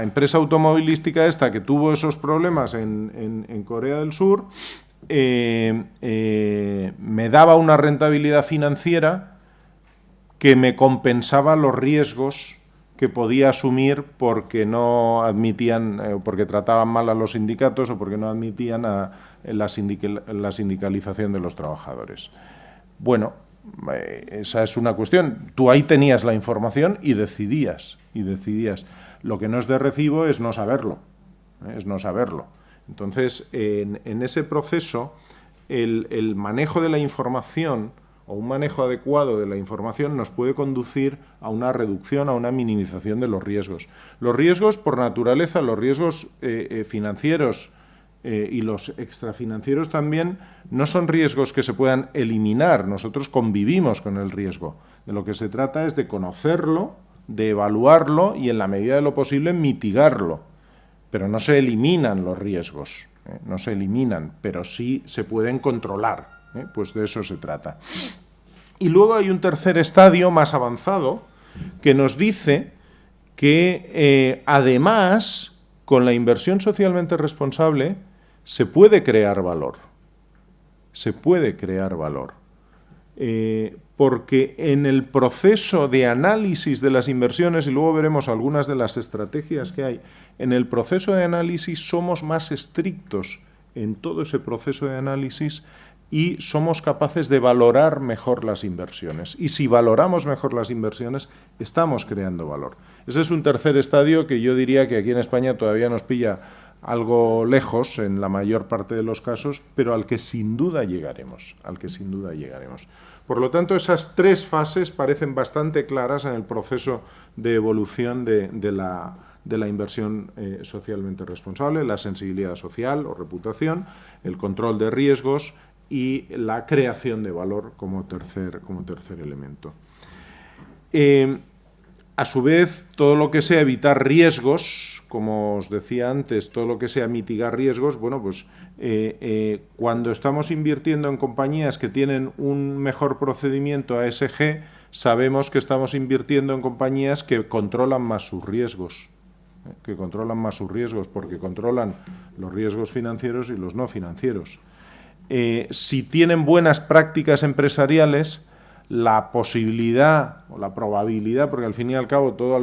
empresa automovilística esta que tuvo esos problemas en Corea del Sur me daba una rentabilidad financiera que me compensaba los riesgos que podía asumir porque no admitían, porque trataban mal a los sindicatos o porque no admitían la sindicalización de los trabajadores. Bueno, esa es una cuestión. Tú ahí tenías la información y decidías. Lo que no es de recibo es no saberlo. Entonces, en ese proceso, el manejo de la información o un manejo adecuado de la información nos puede conducir a una reducción, a una minimización de los riesgos. Los riesgos, por naturaleza, los riesgos financieros y los extrafinancieros también, no son riesgos que se puedan eliminar. Nosotros convivimos con el riesgo. De lo que se trata es de conocerlo, de evaluarlo y, en la medida de lo posible, mitigarlo. Pero no se eliminan los riesgos, no se eliminan, pero sí se pueden controlar. Pues de eso se trata. Y luego hay un tercer estadio más avanzado, que nos dice que además, con la inversión socialmente responsable, se puede crear valor. Se puede crear valor. Porque en el proceso de análisis de las inversiones, y luego veremos algunas de las estrategias que hay, en el proceso de análisis somos más estrictos en todo ese proceso de análisis y somos capaces de valorar mejor las inversiones. Y si valoramos mejor las inversiones, estamos creando valor. Ese es un tercer estadio que yo diría que aquí en España todavía nos pilla algo lejos en la mayor parte de los casos, pero al que sin duda llegaremos, Por lo tanto, esas tres fases parecen bastante claras en el proceso de evolución de la inversión socialmente responsable: la sensibilidad social o reputación, el control de riesgos y la creación de valor como tercer elemento. A su vez, todo lo que sea evitar riesgos, como os decía antes, todo lo que sea mitigar riesgos, bueno, pues cuando estamos invirtiendo en compañías que tienen un mejor procedimiento ASG, sabemos que estamos invirtiendo en compañías que controlan más sus riesgos, porque controlan los riesgos financieros y los no financieros. Si tienen buenas prácticas empresariales, la posibilidad o la probabilidad, porque al fin y al cabo todo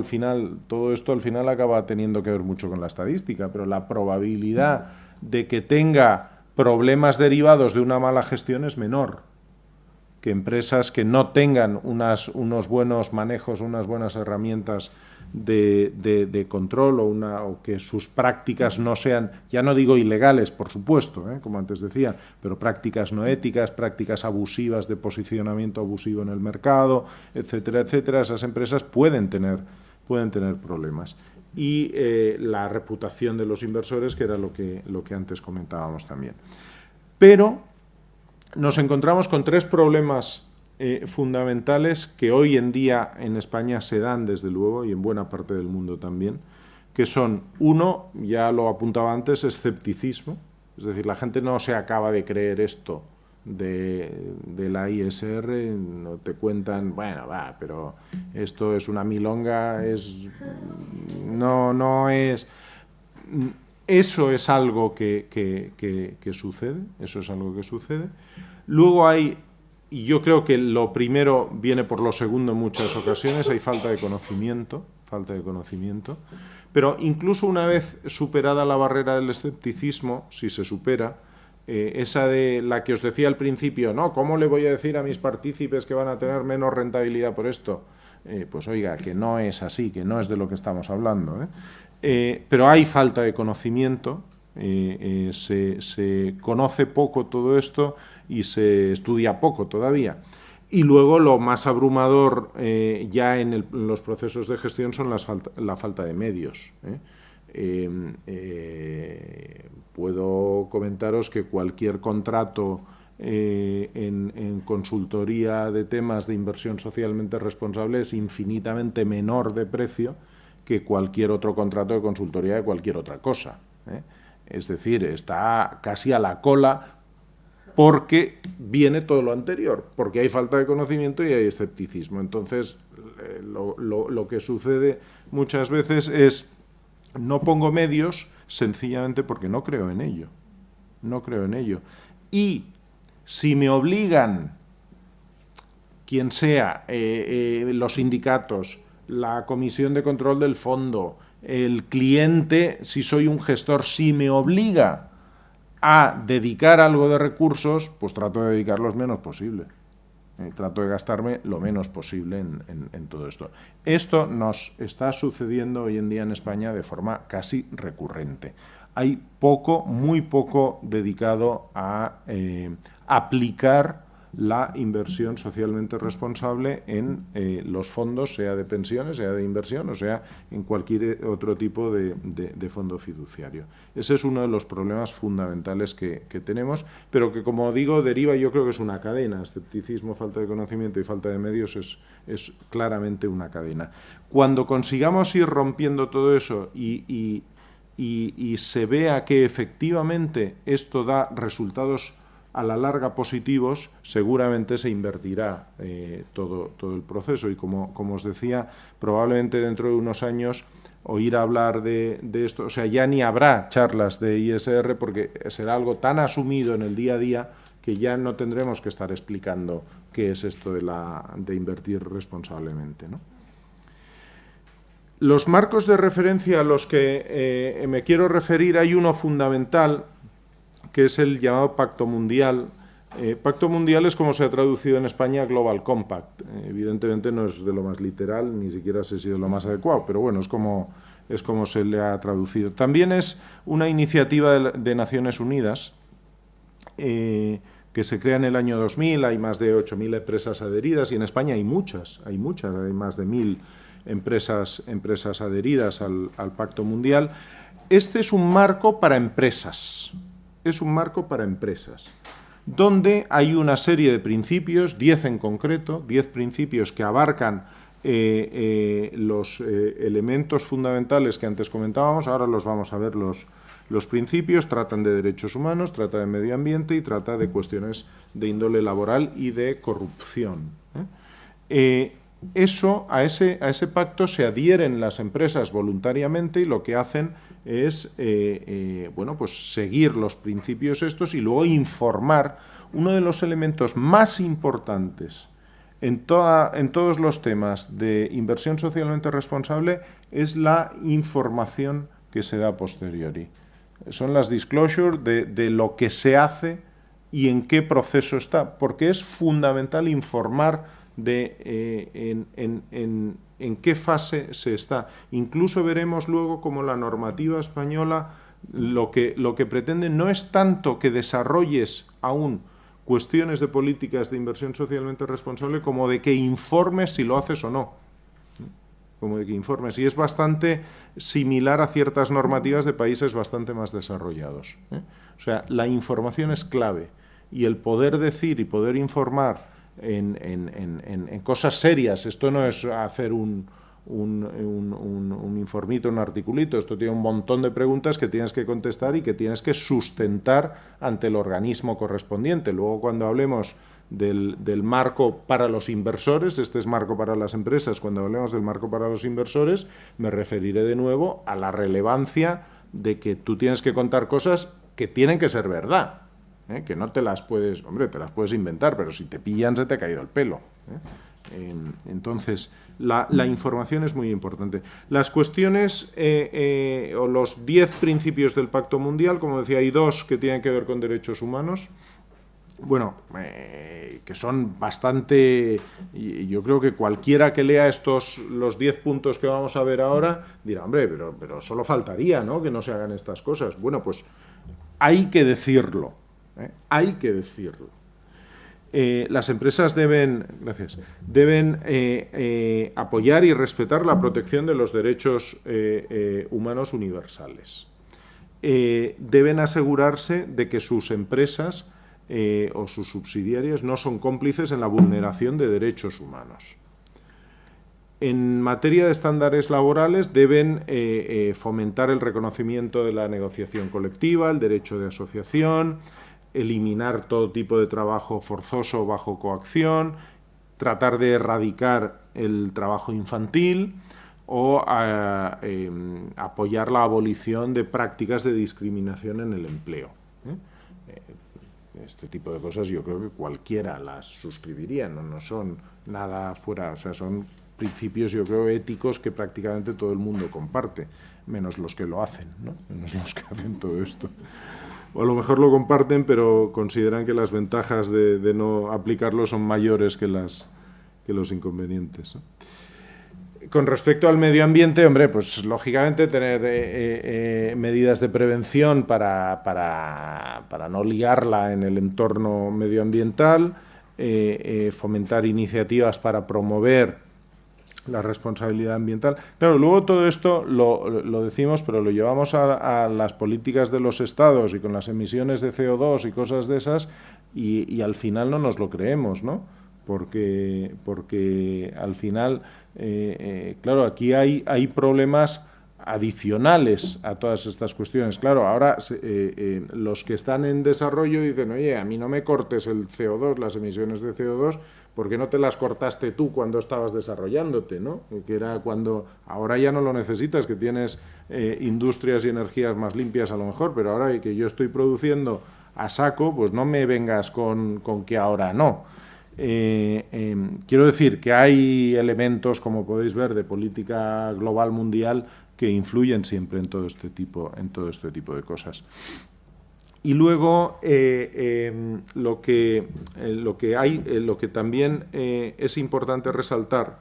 esto al final acaba teniendo que ver mucho con la estadística, pero la probabilidad de que tenga problemas derivados de una mala gestión es menor que empresas que no tengan unos buenos manejos, unas buenas herramientas de control o que sus prácticas no sean, ya no digo ilegales, por supuesto, como antes decía, pero prácticas no éticas, prácticas abusivas de posicionamiento abusivo en el mercado, etcétera, etcétera. Esas empresas pueden tener problemas. Y la reputación de los inversores, que era lo que antes comentábamos también. Pero nos encontramos con tres problemas fundamentales que hoy en día en España se dan, desde luego, y en buena parte del mundo también, que son, uno, ya lo apuntaba antes, escepticismo, es decir, la gente no se acaba de creer esto de la ISR, no te cuentan, bueno, pero esto es una milonga, no es... Eso es algo que sucede, Luego hay, y yo creo que lo primero viene por lo segundo en muchas ocasiones, hay falta de conocimiento, pero incluso una vez superada la barrera del escepticismo, si se supera, esa de la que os decía al principio, ¿no? ¿Cómo le voy a decir a mis partícipes que van a tener menos rentabilidad por esto? Pues oiga, que no es así, que no es de lo que estamos hablando, pero hay falta de conocimiento, se conoce poco todo esto y se estudia poco todavía. Y luego lo más abrumador ya en los procesos de gestión son la falta de medios. Puedo comentaros que cualquier contrato en consultoría de temas de inversión socialmente responsable es infinitamente menor de precio que cualquier otro contrato de consultoría de cualquier otra cosa. Es decir, está casi a la cola porque viene todo lo anterior, porque hay falta de conocimiento y hay escepticismo. Entonces, lo que sucede muchas veces es, no pongo medios sencillamente porque no creo en ello. Y si me obligan, quien sea, los sindicatos, la comisión de control del fondo, el cliente, si soy un gestor, si me obliga a dedicar algo de recursos, pues trato de dedicar lo menos posible. Trato de gastarme lo menos posible en todo esto. Esto nos está sucediendo hoy en día en España de forma casi recurrente. Hay muy poco dedicado a aplicar la inversión socialmente responsable en los fondos, sea de pensiones, sea de inversión, o sea, en cualquier otro tipo de fondo fiduciario. Ese es uno de los problemas fundamentales que tenemos, pero que, como digo, deriva, yo creo que es una cadena. Escepticismo, falta de conocimiento y falta de medios es claramente una cadena. Cuando consigamos ir rompiendo todo eso y se vea que efectivamente esto da resultados a la larga positivos, seguramente se invertirá todo el proceso. Y como os decía, probablemente dentro de unos años oír hablar de esto, o sea, ya ni habrá charlas de ISR porque será algo tan asumido en el día a día que ya no tendremos que estar explicando qué es esto de invertir responsablemente, ¿no? Los marcos de referencia a los que me quiero referir, hay uno fundamental, que es el llamado Pacto Mundial. Pacto Mundial es como se ha traducido en España Global Compact. Evidentemente no es de lo más literal, ni siquiera sé si es lo más adecuado, pero bueno, es como se le ha traducido. También es una iniciativa de Naciones Unidas que se crea en el año 2000, hay más de 8.000 empresas adheridas y en España hay muchas, hay más de 1.000 empresas adheridas al Pacto Mundial. Este es un marco para empresas, donde hay una serie de principios, 10 en concreto, 10 principios que abarcan los elementos fundamentales que antes comentábamos. Ahora los vamos a ver los principios. Tratan de derechos humanos, trata de medio ambiente y trata de cuestiones de índole laboral y de corrupción. A ese pacto se adhieren las empresas voluntariamente y lo que hacen es pues seguir los principios estos y luego informar. Uno de los elementos más importantes en todos los temas de inversión socialmente responsable es la información que se da a posteriori. Son las disclosure de lo que se hace y en qué proceso está, porque es fundamental informar en qué fase se está. Incluso veremos luego cómo la normativa española lo que pretende no es tanto que desarrolles aún cuestiones de políticas de inversión socialmente responsable como de que informes si lo haces o no. Como de que informes. Y es bastante similar a ciertas normativas de países bastante más desarrollados. O sea, la información es clave y el poder decir y poder informar en cosas serias. Esto no es hacer un informito, un articulito. Esto tiene un montón de preguntas que tienes que contestar y que tienes que sustentar ante el organismo correspondiente. Luego, cuando hablemos del marco para los inversores, este es marco para las empresas, cuando hablemos del marco para los inversores, me referiré de nuevo a la relevancia de que tú tienes que contar cosas que tienen que ser verdad. Que no te las puedes, te las puedes inventar, pero si te pillan se te ha caído el pelo. Entonces, la información es muy importante. Las cuestiones o los 10 principios del Pacto Mundial, como decía, hay 2 que tienen que ver con derechos humanos, que son bastante, yo creo que cualquiera que lea los 10 puntos que vamos a ver ahora, dirá, pero solo faltaría, ¿no?, que no se hagan estas cosas. Bueno, pues hay que decirlo. Hay que decirlo. Las empresas deben apoyar y respetar la protección de los derechos humanos universales. Deben asegurarse de que sus empresas o sus subsidiarias no son cómplices en la vulneración de derechos humanos. En materia de estándares laborales deben fomentar el reconocimiento de la negociación colectiva, el derecho de asociación, eliminar todo tipo de trabajo forzoso bajo coacción, tratar de erradicar el trabajo infantil o apoyar la abolición de prácticas de discriminación en el empleo. Este tipo de cosas yo creo que cualquiera las suscribiría, no son nada fuera, o sea, son principios, yo creo, éticos que prácticamente todo el mundo comparte, menos los que lo hacen, ¿no? Menos los que hacen todo esto. O a lo mejor lo comparten, pero consideran que las ventajas de no aplicarlo son mayores que los inconvenientes, ¿no? Con respecto al medio ambiente, pues lógicamente tener medidas de prevención para no liarla en el entorno medioambiental, fomentar iniciativas para promover la responsabilidad ambiental. Claro, luego todo esto lo decimos, pero lo llevamos a las políticas de los estados y con las emisiones de CO2 y cosas de esas y al final no nos lo creemos, ¿no? Porque al final, claro, aquí hay problemas adicionales a todas estas cuestiones. Claro, ahora los que están en desarrollo dicen, oye, a mí no me cortes el CO2, las emisiones de CO2, ¿por qué no te las cortaste tú cuando estabas desarrollándote, ¿no? Que era cuando, ahora ya no lo necesitas, que tienes industrias y energías más limpias a lo mejor, pero ahora que yo estoy produciendo a saco, pues no me vengas con que ahora no. Quiero decir que hay elementos, como podéis ver, de política global mundial que influyen siempre en todo este tipo de cosas. Y luego lo que también es importante resaltar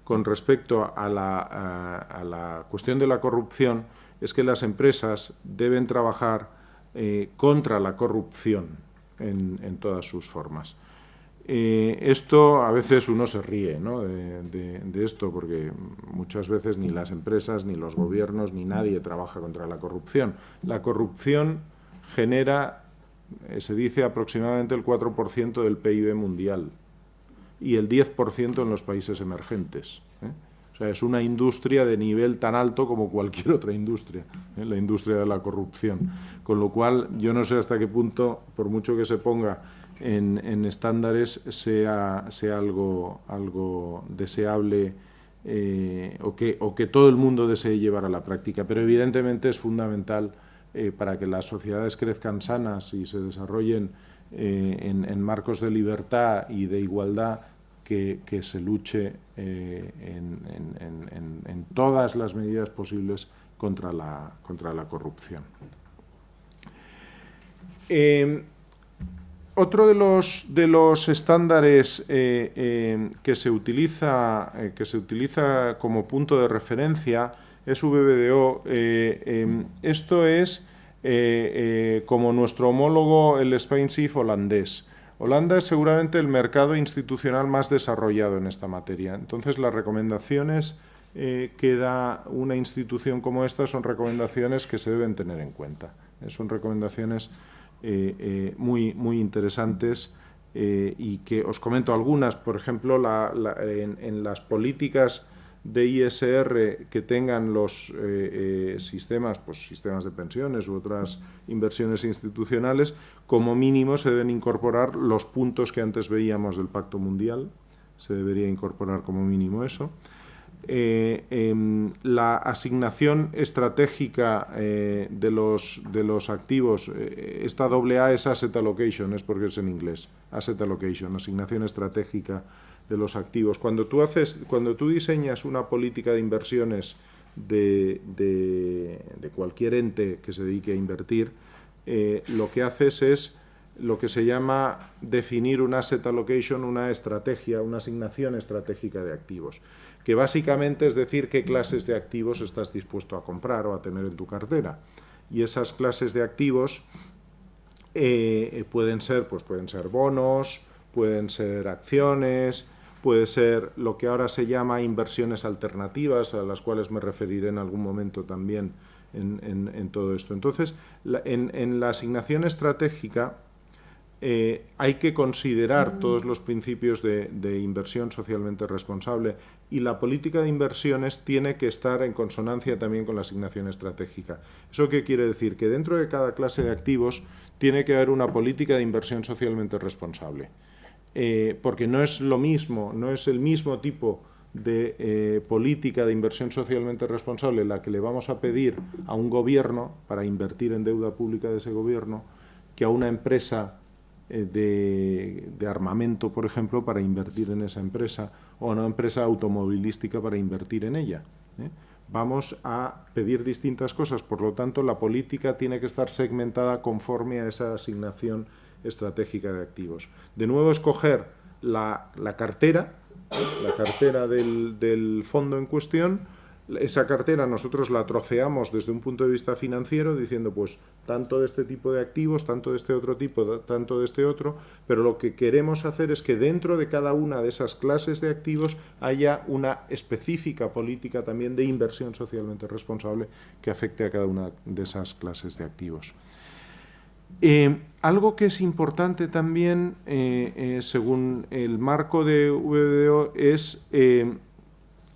con respecto a la cuestión de la corrupción es que las empresas deben trabajar contra la corrupción en todas sus formas. Esto a veces uno se ríe, ¿no? de esto, porque muchas veces ni las empresas, ni los gobiernos, ni nadie trabaja contra la corrupción. La corrupción genera, se dice, aproximadamente el 4% del PIB mundial y el 10% en los países emergentes. O sea, es una industria de nivel tan alto como cualquier otra industria, la industria de la corrupción. Con lo cual, yo no sé hasta qué punto, por mucho que se ponga en estándares, sea algo deseable o que todo el mundo desee llevar a la práctica. Pero evidentemente es fundamental para que las sociedades crezcan sanas y se desarrollen en marcos de libertad y de igualdad, que se luche en todas las medidas posibles contra la corrupción. Otro de los estándares que se utiliza como punto de referencia es VBDO. Esto es como nuestro homólogo, el Spain-SIF holandés. Holanda es seguramente el mercado institucional más desarrollado en esta materia. Entonces, las recomendaciones que da una institución como esta son recomendaciones que se deben tener en cuenta. Son recomendaciones muy interesantes y que os comento algunas. Por ejemplo, en las políticas de ISR que tengan los sistemas de pensiones u otras inversiones institucionales, como mínimo se deben incorporar los puntos que antes veíamos del Pacto Mundial. Se debería incorporar como mínimo eso. La asignación estratégica de los activos, esta AA es Asset Allocation, es porque es en inglés, Asset Allocation, asignación estratégica de los activos. Cuando tú diseñas una política de inversiones de cualquier ente que se dedique a invertir, lo que haces es lo que se llama definir un asset allocation, una estrategia, una asignación estratégica de activos, que básicamente es decir qué clases de activos estás dispuesto a comprar o a tener en tu cartera. Y esas clases de activos pueden ser bonos, pueden ser acciones, puede ser lo que ahora se llama inversiones alternativas, a las cuales me referiré en algún momento también en todo esto. Entonces, en la asignación estratégica hay que considerar todos los principios de inversión socialmente responsable, y la política de inversiones tiene que estar en consonancia también con la asignación estratégica. ¿Eso qué quiere decir? Que dentro de cada clase de activos tiene que haber una política de inversión socialmente responsable. Porque no es lo mismo, no es el mismo tipo de política de inversión socialmente responsable la que le vamos a pedir a un gobierno para invertir en deuda pública de ese gobierno, que a una empresa de armamento, por ejemplo, para invertir en esa empresa, o a una empresa automovilística para invertir en ella. Vamos a pedir distintas cosas, por lo tanto, la política tiene que estar segmentada conforme a esa asignación estratégica de activos. De nuevo, escoger la cartera del fondo en cuestión. Esa cartera nosotros la troceamos desde un punto de vista financiero, diciendo pues tanto de este tipo de activos, tanto de este otro tipo, tanto de este otro, pero lo que queremos hacer es que dentro de cada una de esas clases de activos haya una específica política también de inversión socialmente responsable que afecte a cada una de esas clases de activos. Algo que es importante también, según el marco de VBDO, es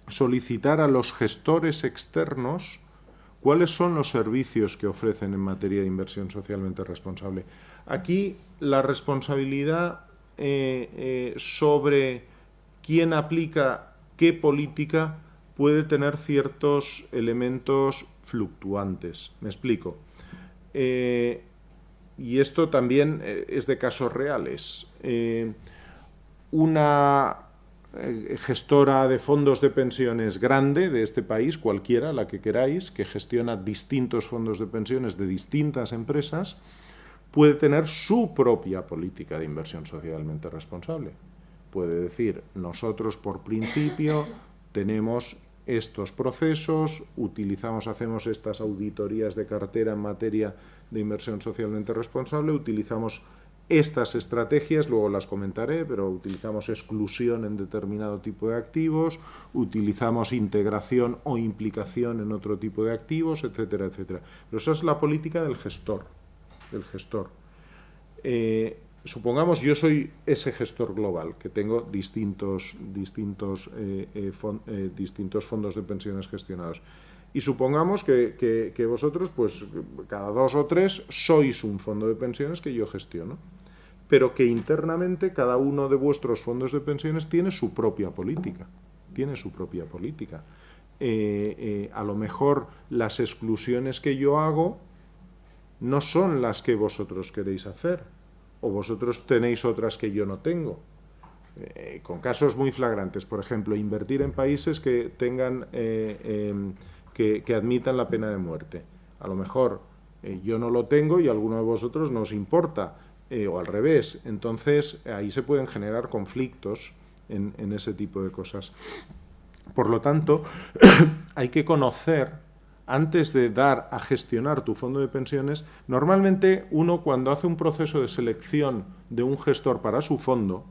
solicitar a los gestores externos ¿Cuáles son los servicios que ofrecen en materia de inversión socialmente responsable? Aquí la responsabilidad sobre quién aplica qué política puede tener ciertos elementos fluctuantes. Me explico. Y esto también es de casos reales. Una gestora de fondos de pensiones grande de este país, cualquiera, la que queráis, que gestiona distintos fondos de pensiones de distintas empresas, puede tener su propia política de inversión socialmente responsable. Puede decir, nosotros por principio tenemos estos procesos, hacemos estas auditorías de cartera en materia de inversión socialmente responsable, utilizamos estas estrategias, luego las comentaré, pero utilizamos exclusión en determinado tipo de activos, utilizamos integración o implicación en otro tipo de activos, etcétera, etcétera. Pero esa es la política del gestor. Supongamos yo soy ese gestor global, que tengo distintos fondos de pensiones gestionados. Y supongamos que vosotros, pues cada 2 o 3, sois un fondo de pensiones que yo gestiono, pero que internamente cada uno de vuestros fondos de pensiones tiene su propia política. A lo mejor las exclusiones que yo hago no son las que vosotros queréis hacer, o vosotros tenéis otras que yo no tengo. Con casos muy flagrantes, por ejemplo, invertir en países que tengan que admitan la pena de muerte. A lo mejor yo no lo tengo y a alguno de vosotros no os importa, o al revés. Entonces, ahí se pueden generar conflictos en ese tipo de cosas. Por lo tanto, hay que conocer, antes de dar a gestionar tu fondo de pensiones, normalmente uno cuando hace un proceso de selección de un gestor para su fondo,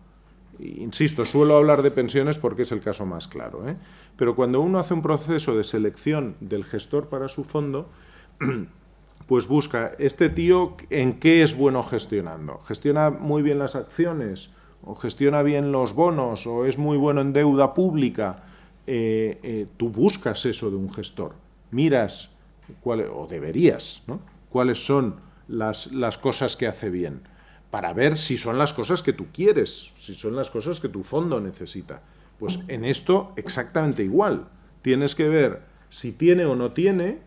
insisto, suelo hablar de pensiones porque es el caso más claro, pero cuando uno hace un proceso de selección del gestor para su fondo, pues busca, este tío en qué es bueno gestionando. ¿Gestiona muy bien las acciones? ¿O gestiona bien los bonos? ¿O es muy bueno en deuda pública? Tú buscas eso de un gestor. Miras, o deberías, ¿no?, cuáles son las cosas que hace bien, para ver si son las cosas que tú quieres, si son las cosas que tu fondo necesita. Pues en esto exactamente igual. Tienes que ver si tiene o no tiene,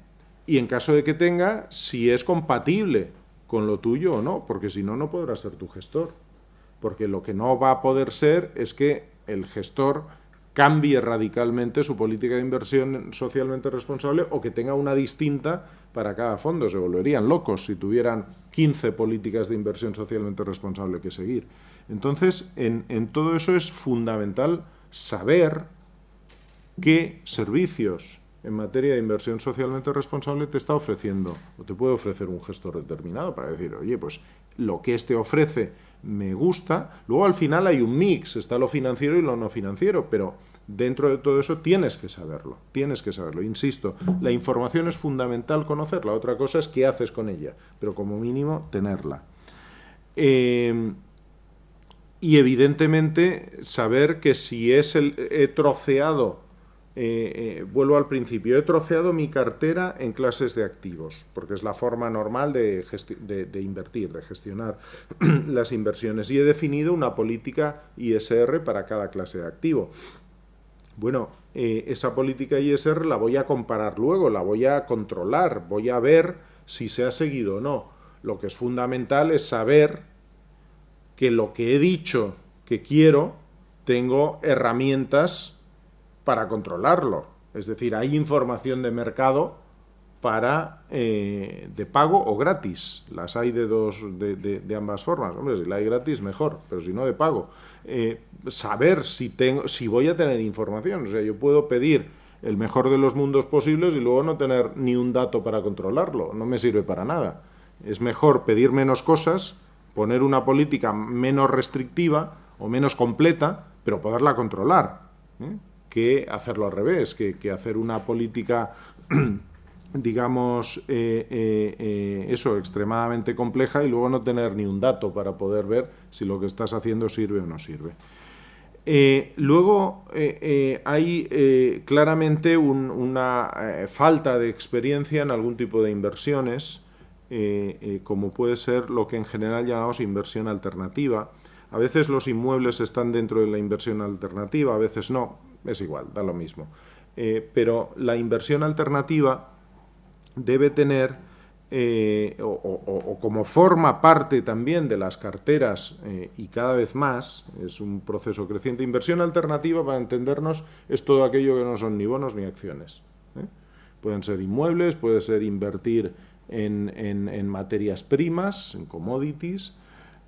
y en caso de que tenga, si es compatible con lo tuyo o no, porque si no, no podrá ser tu gestor. Porque lo que no va a poder ser es que el gestor cambie radicalmente su política de inversión socialmente responsable o que tenga una distinta para cada fondo. Se volverían locos si tuvieran 15 políticas de inversión socialmente responsable que seguir. Entonces, en todo eso es fundamental saber qué servicios en materia de inversión socialmente responsable te está ofreciendo o te puede ofrecer un gestor determinado para decir, oye, pues lo que este ofrece me gusta. Luego al final hay un mix, está lo financiero y lo no financiero, pero dentro de todo eso tienes que saberlo. Insisto, la información es fundamental conocerla, otra cosa es qué haces con ella, pero como mínimo tenerla. Y evidentemente saber que si he troceado, vuelvo al principio, he troceado mi cartera en clases de activos, porque es la forma normal de invertir, de gestionar las inversiones, y he definido una política ISR para cada clase de activo. Bueno, esa política ISR la voy a comparar luego, la voy a controlar, voy a ver si se ha seguido o no. Lo que es fundamental es saber que lo que he dicho que quiero, tengo herramientas para controlarlo. Es decir, hay información de mercado para de pago o gratis. Las hay de ambas formas. Hombre, si la hay gratis, mejor, pero si no, de pago. Saber si voy a tener información. O sea, yo puedo pedir el mejor de los mundos posibles y luego no tener ni un dato para controlarlo. No me sirve para nada. Es mejor pedir menos cosas, poner una política menos restrictiva o menos completa, pero poderla controlar, que hacerlo al revés, que hacer una política, digamos, extremadamente compleja y luego no tener ni un dato para poder ver si lo que estás haciendo sirve o no sirve. Luego hay claramente una falta de experiencia en algún tipo de inversiones, como puede ser lo que en general llamamos inversión alternativa. A veces los inmuebles están dentro de la inversión alternativa, a veces no, es igual, da lo mismo. Pero la inversión alternativa debe tener, o como forma parte también de las carteras, y cada vez más, es un proceso creciente. Inversión alternativa, para entendernos, es todo aquello que no son ni bonos ni acciones. Pueden ser inmuebles, puede ser invertir en materias primas, en commodities,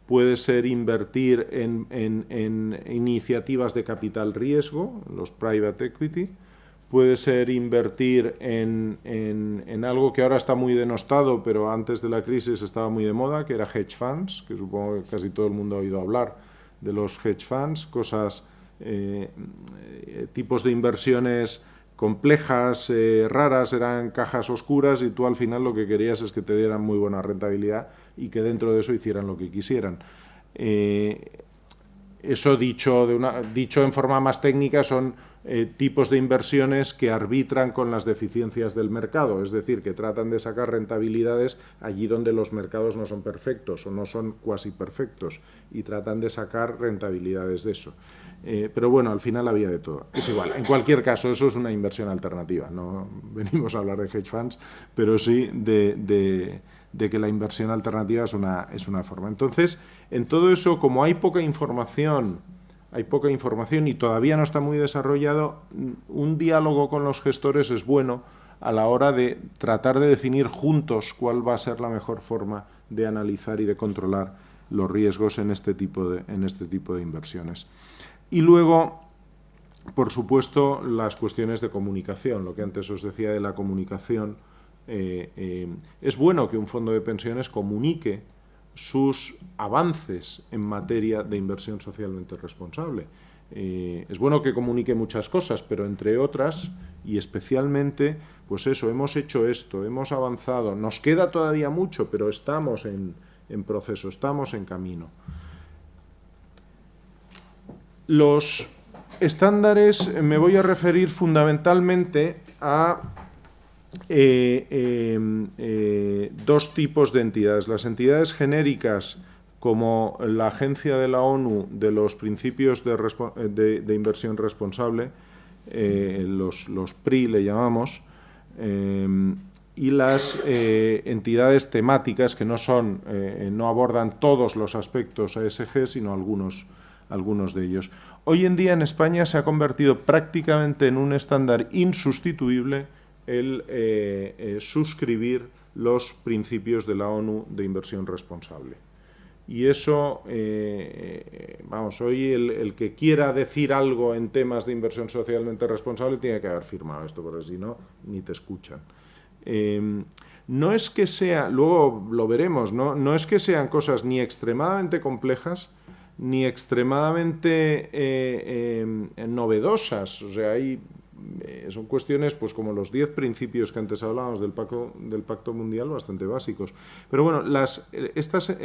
puede ser invertir en iniciativas de capital riesgo, los private equity, puede ser invertir en algo que ahora está muy denostado, pero antes de la crisis estaba muy de moda, que era hedge funds, que supongo que casi todo el mundo ha oído hablar de los hedge funds, tipos de inversiones complejas, raras, eran cajas oscuras y tú al final lo que querías es que te dieran muy buena rentabilidad y que dentro de eso hicieran lo que quisieran. Eso dicho en forma más técnica son tipos de inversiones que arbitran con las deficiencias del mercado, es decir, que tratan de sacar rentabilidades allí donde los mercados no son perfectos o no son cuasi perfectos y tratan de sacar rentabilidades de eso. Pero bueno, al final había de todo. Es igual, en cualquier caso, eso es una inversión alternativa. No venimos a hablar de hedge funds, pero sí de que la inversión alternativa es una forma. Entonces, en todo eso, como hay poca información y todavía no está muy desarrollado, un diálogo con los gestores es bueno a la hora de tratar de definir juntos cuál va a ser la mejor forma de analizar y de controlar los riesgos en este tipo de inversiones. Y luego, por supuesto, las cuestiones de comunicación, lo que antes os decía de la comunicación. Es bueno que un fondo de pensiones comunique sus avances en materia de inversión socialmente responsable. Es bueno que comunique muchas cosas, pero entre otras, y especialmente, pues eso, hemos hecho esto, hemos avanzado, nos queda todavía mucho, pero estamos en proceso, estamos en camino. Los estándares, me voy a referir fundamentalmente a dos tipos de entidades. Las entidades genéricas, como la Agencia de la ONU de los Principios de Inversión Responsable, los PRI le llamamos, y las entidades temáticas que no abordan todos los aspectos ESG, sino algunos de ellos. Hoy en día en España se ha convertido prácticamente en un estándar insustituible el suscribir los principios de la ONU de inversión responsable. Y eso, hoy el que quiera decir algo en temas de inversión socialmente responsable tiene que haber firmado esto, porque si no, ni te escuchan. No es que sea, luego lo veremos, no es que sean cosas ni extremadamente complejas, ni extremadamente novedosas. O sea, son cuestiones pues como los 10 principios que antes hablábamos del Pacto Mundial, bastante básicos. Pero bueno, estas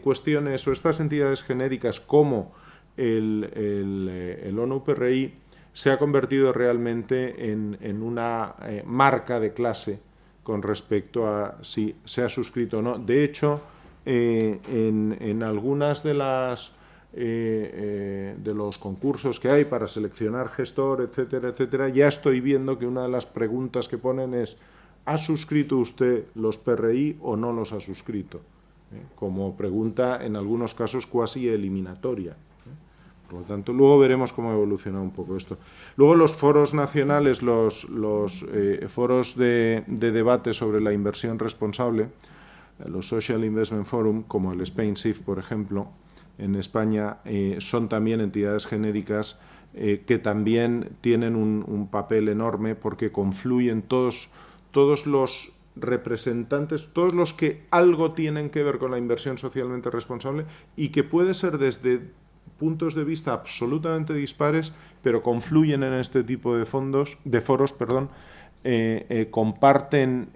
cuestiones o estas entidades genéricas como el ONU-PRI se ha convertido realmente en una marca de clase con respecto a si se ha suscrito o no. De hecho, en algunas de los concursos que hay para seleccionar gestor, etcétera, etcétera, ya estoy viendo que una de las preguntas que ponen es: ¿ha suscrito usted los PRI o no los ha suscrito? Como pregunta, en algunos casos, cuasi eliminatoria. Por lo tanto, luego veremos cómo ha evolucionado un poco esto. Luego los foros nacionales, los foros de debate sobre la inversión responsable, los Social Investment Forum, como el Spain SIF, por ejemplo, en España, son también entidades genéricas que también tienen un papel enorme, porque confluyen todos los representantes, todos los que algo tienen que ver con la inversión socialmente responsable, y que puede ser desde puntos de vista absolutamente dispares, pero confluyen en este tipo de foros, comparten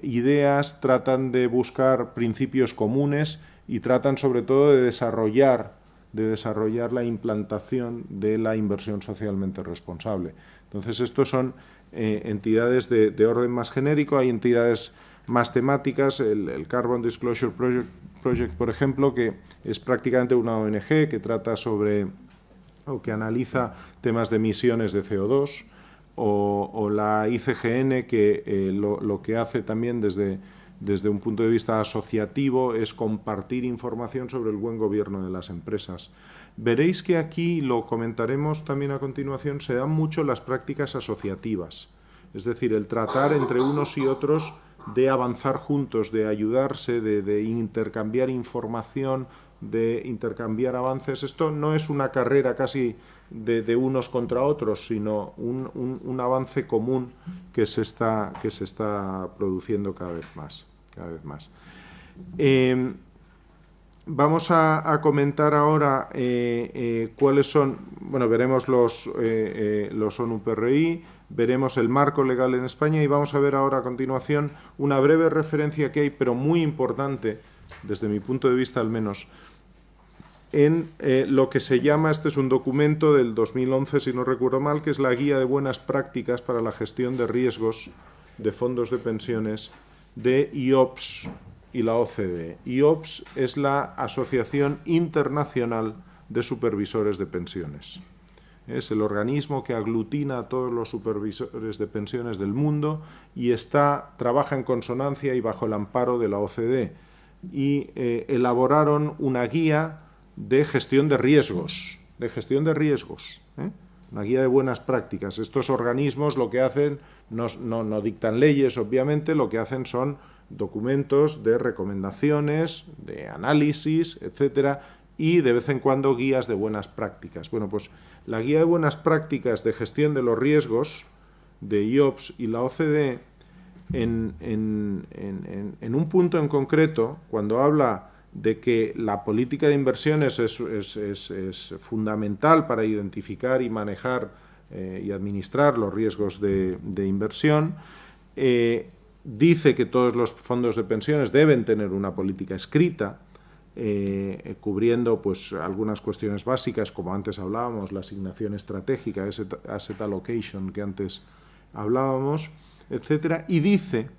ideas, tratan de buscar principios comunes y tratan sobre todo de desarrollar de desarrollar la implantación de la inversión socialmente responsable. Entonces, estos son entidades de orden más genérico, hay entidades más temáticas, el Carbon Disclosure Project, por ejemplo, que es prácticamente una ONG que trata sobre o que analiza temas de emisiones de CO2, o la ICGN, que lo que hace también desde un punto de vista asociativo es compartir información sobre el buen gobierno de las empresas. Veréis que aquí, lo comentaremos también a continuación, se dan mucho las prácticas asociativas, es decir, el tratar entre unos y otros de avanzar juntos, de ayudarse, de intercambiar información, de intercambiar avances. Esto no es una carrera casi de unos contra otros, sino un avance común que se está produciendo cada vez más. Vamos a comentar ahora cuáles son, bueno, veremos los ONU PRI, veremos el marco legal en España y vamos a ver ahora a continuación una breve referencia que hay, pero muy importante, desde mi punto de vista al menos, en lo que se llama, este es un documento del 2011, si no recuerdo mal, que es la Guía de Buenas Prácticas para la Gestión de Riesgos de Fondos de Pensiones de IOPS y la OCDE. IOPS es la Asociación Internacional de Supervisores de Pensiones. Es el organismo que aglutina a todos los supervisores de pensiones del mundo y trabaja en consonancia y bajo el amparo de la OCDE. Y elaboraron una guía de gestión de riesgos, una guía de buenas prácticas. Estos organismos lo que hacen, no dictan leyes, obviamente, lo que hacen son documentos de recomendaciones, de análisis, etcétera, y de vez en cuando guías de buenas prácticas. Bueno, pues la guía de buenas prácticas de gestión de los riesgos de IOPS y la OCDE, en un punto en concreto, cuando habla de que la política de inversiones es fundamental para identificar y manejar y administrar los riesgos de inversión, dice que todos los fondos de pensiones deben tener una política escrita, cubriendo pues algunas cuestiones básicas, como antes hablábamos, la asignación estratégica, asset allocation que antes hablábamos, etcétera, y dice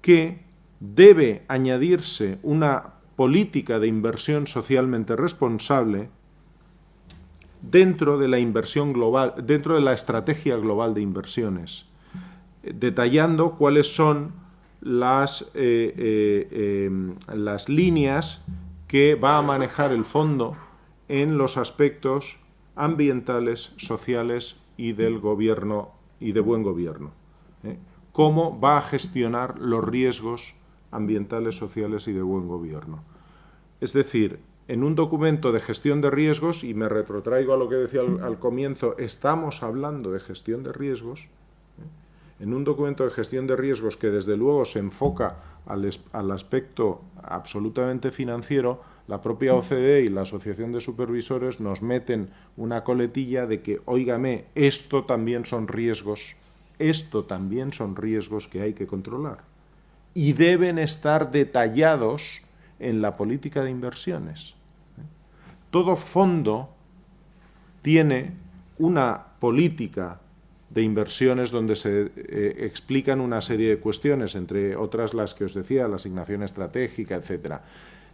que debe añadirse una política de inversión socialmente responsable dentro de la inversión global, dentro de la estrategia global de inversiones, detallando cuáles son las líneas que va a manejar el fondo en los aspectos ambientales, sociales y del gobierno y de buen gobierno. Cómo va a gestionar los riesgos ambientales, sociales y de buen gobierno. Es decir, en un documento de gestión de riesgos, y me retrotraigo a lo que decía al comienzo, estamos hablando de gestión de riesgos, en un documento de gestión de riesgos que desde luego se enfoca al aspecto absolutamente financiero, la propia OCDE y la Asociación de Supervisores nos meten una coletilla de que, óigame, esto también son riesgos que hay que controlar y deben estar detallados en la política de inversiones. Todo fondo tiene una política de inversiones donde se explican una serie de cuestiones, entre otras las que os decía, la asignación estratégica, etcétera.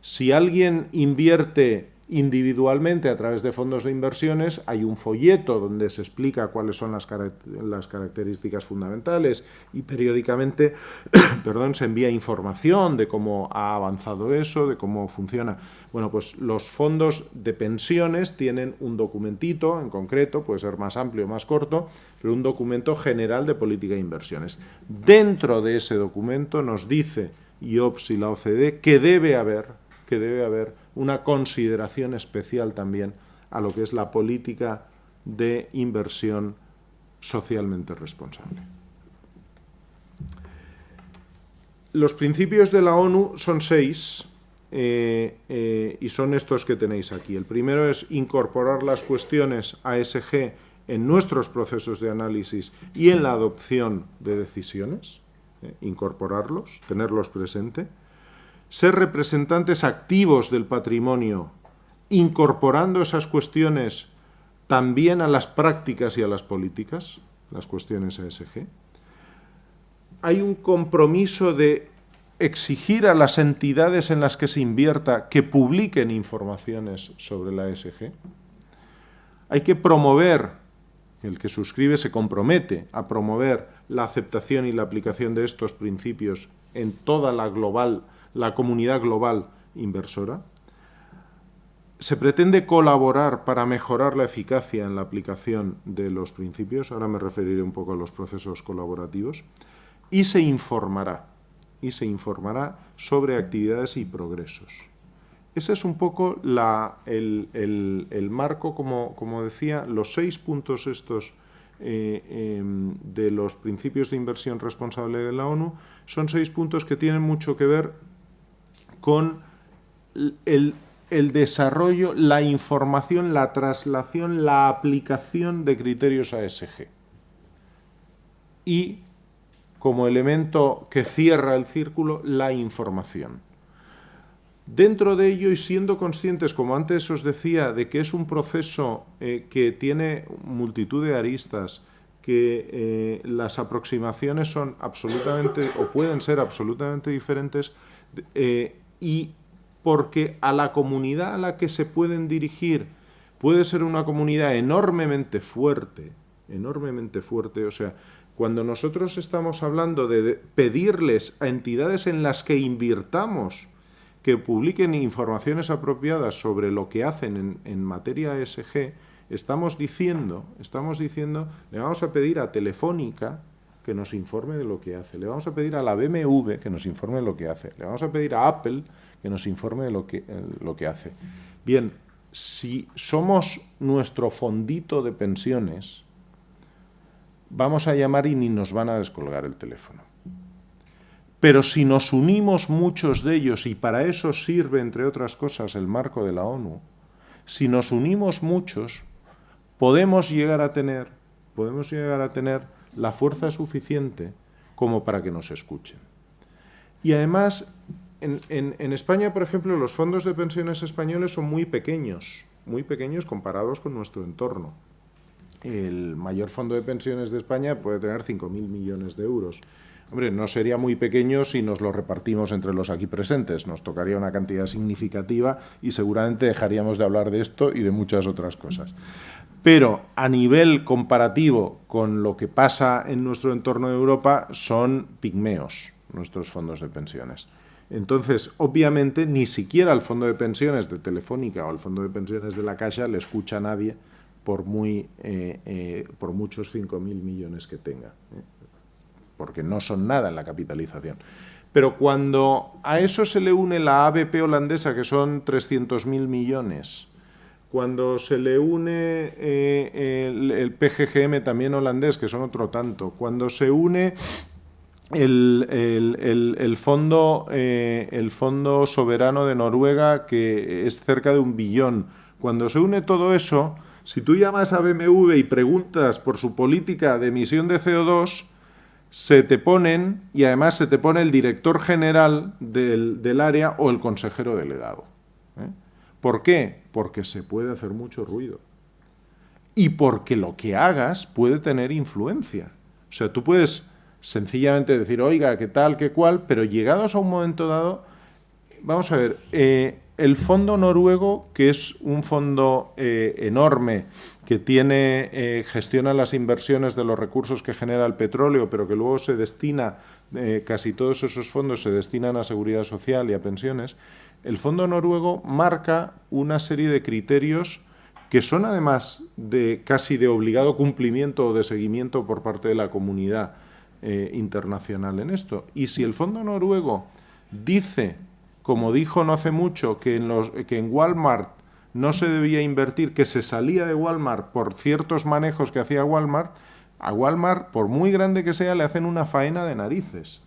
Si alguien invierte individualmente a través de fondos de inversiones, hay un folleto donde se explica cuáles son las características fundamentales y periódicamente se envía información de cómo ha avanzado eso, de cómo funciona. Bueno, pues los fondos de pensiones tienen un documentito en concreto, puede ser más amplio o más corto, pero un documento general de política de inversiones. Dentro de ese documento nos dice IOPS y la OCDE que debe haber una consideración especial también a lo que es la política de inversión socialmente responsable. Los principios de la ONU son 6 y son estos que tenéis aquí. El primero es incorporar las cuestiones ASG en nuestros procesos de análisis y en la adopción de decisiones, incorporarlos, tenerlos presente. Ser representantes activos del patrimonio incorporando esas cuestiones también a las prácticas y a las políticas, las cuestiones ESG. Hay un compromiso de exigir a las entidades en las que se invierta que publiquen informaciones sobre la ESG. Hay que promover, el que suscribe se compromete a promover la aceptación y la aplicación de estos principios en toda la comunidad global inversora. Se pretende colaborar para mejorar la eficacia en la aplicación de los principios, ahora me referiré un poco a los procesos colaborativos, y se informará sobre actividades y progresos. Ese es un poco el marco, como decía, los 6 puntos estos de los principios de inversión responsable de la ONU, son 6 puntos que tienen mucho que ver con el desarrollo, la información, la traslación, la aplicación de criterios ESG. Y, como elemento que cierra el círculo, la información. Dentro de ello, y siendo conscientes, como antes os decía, de que es un proceso que tiene multitud de aristas, que las aproximaciones son absolutamente, o pueden ser absolutamente diferentes, y porque a la comunidad a la que se pueden dirigir puede ser una comunidad enormemente fuerte, o sea, cuando nosotros estamos hablando de pedirles a entidades en las que invirtamos que publiquen informaciones apropiadas sobre lo que hacen en materia ESG, estamos diciendo, le vamos a pedir a Telefónica que nos informe de lo que hace, le vamos a pedir a la BMW que nos informe de lo que hace, le vamos a pedir a Apple que nos informe de lo que hace. Bien, si somos nuestro fondito de pensiones, vamos a llamar y ni nos van a descolgar el teléfono. Pero si nos unimos muchos de ellos, y para eso sirve, entre otras cosas, el marco de la ONU, si nos unimos muchos, podemos llegar a tener la fuerza suficiente como para que nos escuchen. Y además, en España, por ejemplo, los fondos de pensiones españoles son muy pequeños comparados con nuestro entorno. El mayor fondo de pensiones de España puede tener 5.000 millones de euros. Hombre, no sería muy pequeño si nos lo repartimos entre los aquí presentes. Nos tocaría una cantidad significativa y seguramente dejaríamos de hablar de esto y de muchas otras cosas. Pero a nivel comparativo con lo que pasa en nuestro entorno de Europa, son pigmeos nuestros fondos de pensiones. Entonces, obviamente, ni siquiera el fondo de pensiones de Telefónica o el fondo de pensiones de la Caixa le escucha a nadie por muchos 5.000 millones que tenga, porque no son nada en la capitalización. Pero cuando a eso se le une la ABP holandesa, que son 300.000 millones, cuando se le une el PGGM también holandés, que son otro tanto, cuando se une el fondo soberano de Noruega, que es cerca de 1 billón, cuando se une todo eso, si tú llamas a BMW y preguntas por su política de emisión de CO2, se te ponen, y además se te pone el director general del área o el consejero delegado. ¿Por qué? Porque se puede hacer mucho ruido. Y porque lo que hagas puede tener influencia. O sea, tú puedes sencillamente decir, oiga, qué tal, qué cual, pero llegados a un momento dado, vamos a ver, el fondo noruego, que es un fondo enorme, que gestiona las inversiones de los recursos que genera el petróleo, pero que luego se destina, casi todos esos fondos se destinan a seguridad social y a pensiones, el fondo noruego marca una serie de criterios que son además casi de obligado cumplimiento o de seguimiento por parte de la comunidad internacional en esto. Y si el fondo noruego dice, como dijo no hace mucho, que en Walmart no se debía invertir, que se salía de Walmart por ciertos manejos que hacía Walmart, a Walmart, por muy grande que sea, le hacen una faena de narices,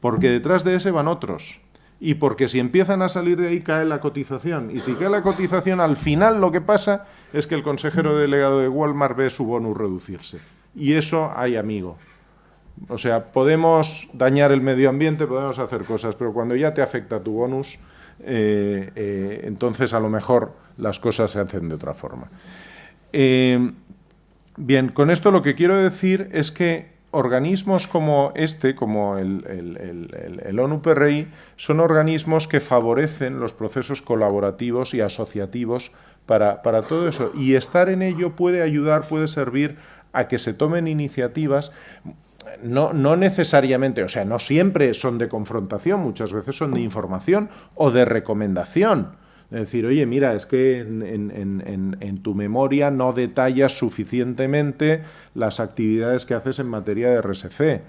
porque detrás de ese van otros. Y porque si empiezan a salir de ahí cae la cotización. Y si cae la cotización, al final lo que pasa es que el consejero delegado de Walmart ve su bonus reducirse. Y eso, ay amigo. O sea, podemos dañar el medio ambiente, podemos hacer cosas, pero cuando ya te afecta tu bonus, entonces a lo mejor las cosas se hacen de otra forma. Bien, con esto lo que quiero decir es que organismos como este, como el ONU-PRI, son organismos que favorecen los procesos colaborativos y asociativos para todo eso. Y estar en ello puede ayudar, puede servir a que se tomen iniciativas, no necesariamente, o sea, no siempre son de confrontación, muchas veces son de información o de recomendación. Es decir, oye, mira, es que en tu memoria no detallas suficientemente las actividades que haces en materia de RSC.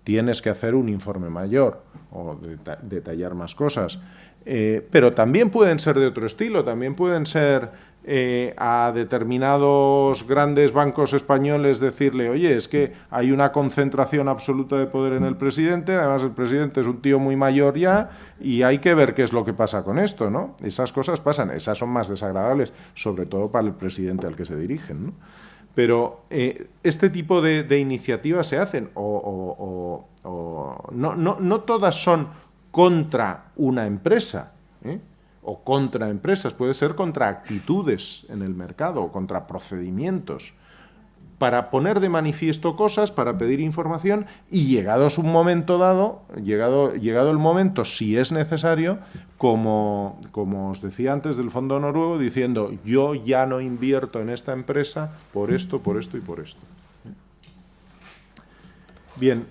Tienes que hacer un informe mayor o detallar más cosas. Pero también pueden ser de otro estilo, también pueden ser a determinados grandes bancos españoles decirle, oye, es que hay una concentración absoluta de poder en el presidente, además el presidente es un tío muy mayor ya y hay que ver qué es lo que pasa con esto, ¿no? Esas cosas pasan, esas son más desagradables, sobre todo para el presidente al que se dirigen, ¿no? Pero este tipo de iniciativas se hacen, no todas son contra una empresa, o contra empresas, puede ser contra actitudes en el mercado o contra procedimientos, para poner de manifiesto cosas, para pedir información y llegados un momento dado, llegado el momento, si es necesario, como os decía antes del Fondo Noruego, diciendo yo ya no invierto en esta empresa por esto y por esto. Bien,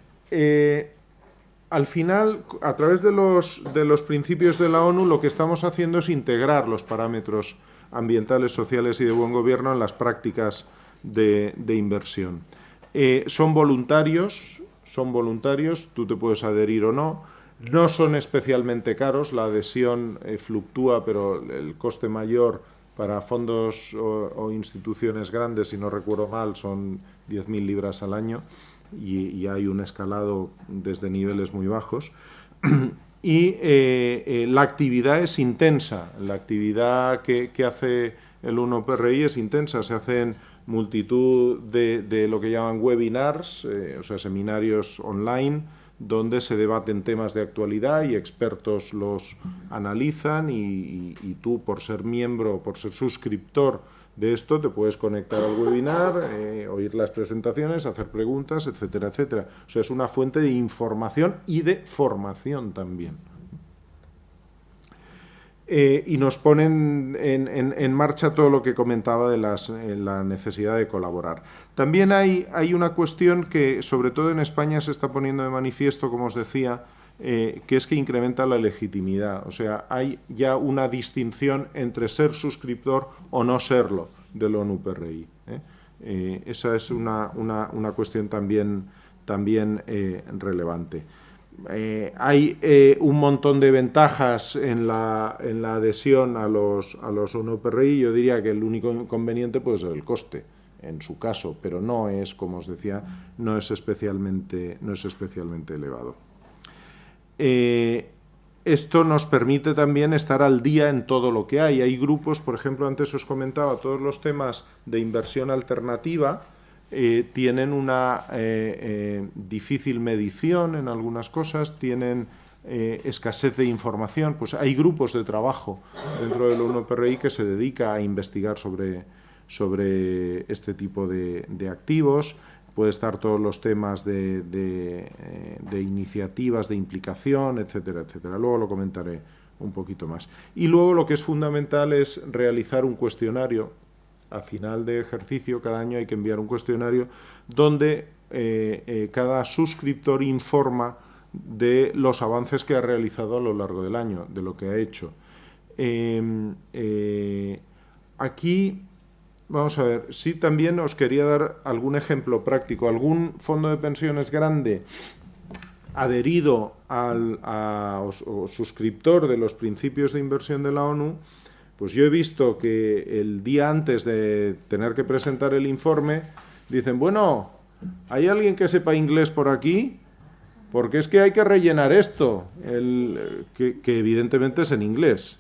al final, a través de los principios de la ONU, lo que estamos haciendo es integrar los parámetros ambientales, sociales y de buen gobierno en las prácticas de inversión. Son voluntarios, tú te puedes adherir o no son especialmente caros, la adhesión fluctúa, pero el coste mayor para fondos o instituciones grandes, si no recuerdo mal, son 10.000 libras al año. Y hay un escalado desde niveles muy bajos. Y la actividad es intensa, la actividad que hace el ONU-PRI es intensa, se hacen multitud de lo que llaman webinars, o sea, seminarios online, donde se debaten temas de actualidad y expertos los analizan y tú, por ser miembro, por ser suscriptor de esto, te puedes conectar al webinar, oír las presentaciones, hacer preguntas, etcétera, etcétera. O sea, es una fuente de información y de formación también. Y nos ponen en marcha todo lo que comentaba de la necesidad de colaborar. También hay una cuestión que, sobre todo en España, se está poniendo de manifiesto, como os decía, que es que incrementa la legitimidad. O sea, hay ya una distinción entre ser suscriptor o no serlo del ONU-PRI. Esa es una cuestión también relevante. Hay un montón de ventajas en la adhesión a los ONU-PRI. Yo diría que el único inconveniente puede ser el coste, en su caso, pero no es, como os decía, no es especialmente elevado. Esto nos permite también estar al día en todo lo que hay. Hay grupos, por ejemplo, antes os comentaba, todos los temas de inversión alternativa tienen una difícil medición en algunas cosas, tienen escasez de información. Pues hay grupos de trabajo dentro del ONU-PRI que se dedica a investigar sobre este tipo de activos. Puede estar todos los temas de iniciativas, de implicación, etcétera, etcétera. Luego lo comentaré un poquito más. Y luego lo que es fundamental es realizar un cuestionario. A final de ejercicio, cada año hay que enviar un cuestionario donde cada suscriptor informa de los avances que ha realizado a lo largo del año, de lo que ha hecho. Aquí, vamos a ver, sí también os quería dar algún ejemplo práctico. Algún fondo de pensiones grande adherido o suscriptor de los principios de inversión de la ONU, pues yo he visto que el día antes de tener que presentar el informe, dicen, bueno, ¿hay alguien que sepa inglés por aquí? Porque es que hay que rellenar esto, que evidentemente es en inglés.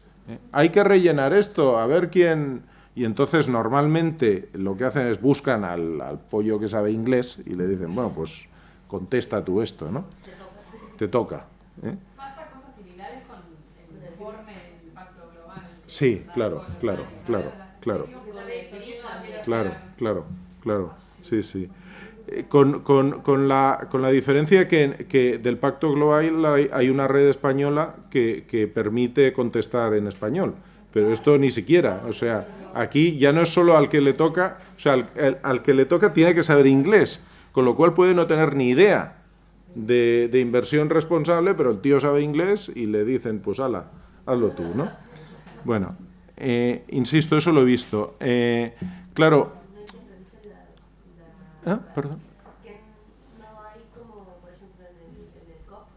Hay que rellenar esto, a ver quién... Y entonces normalmente lo que hacen es buscan al pollo que sabe inglés y le dicen, bueno, pues contesta tú esto, ¿no? Te toca. Pasa cosas similares con el informe Sí, claro. Sí, sí. Con la diferencia que del Pacto Global hay una red española que permite contestar en español, pero esto ni siquiera, o sea, aquí ya no es solo al que le toca, o sea, al que le toca tiene que saber inglés, con lo cual puede no tener ni idea de inversión responsable, pero el tío sabe inglés y le dicen, pues ala, hazlo tú, ¿no? Bueno, insisto, eso lo he visto. Claro. Perdón. Que no hay como, por ejemplo, en el COP,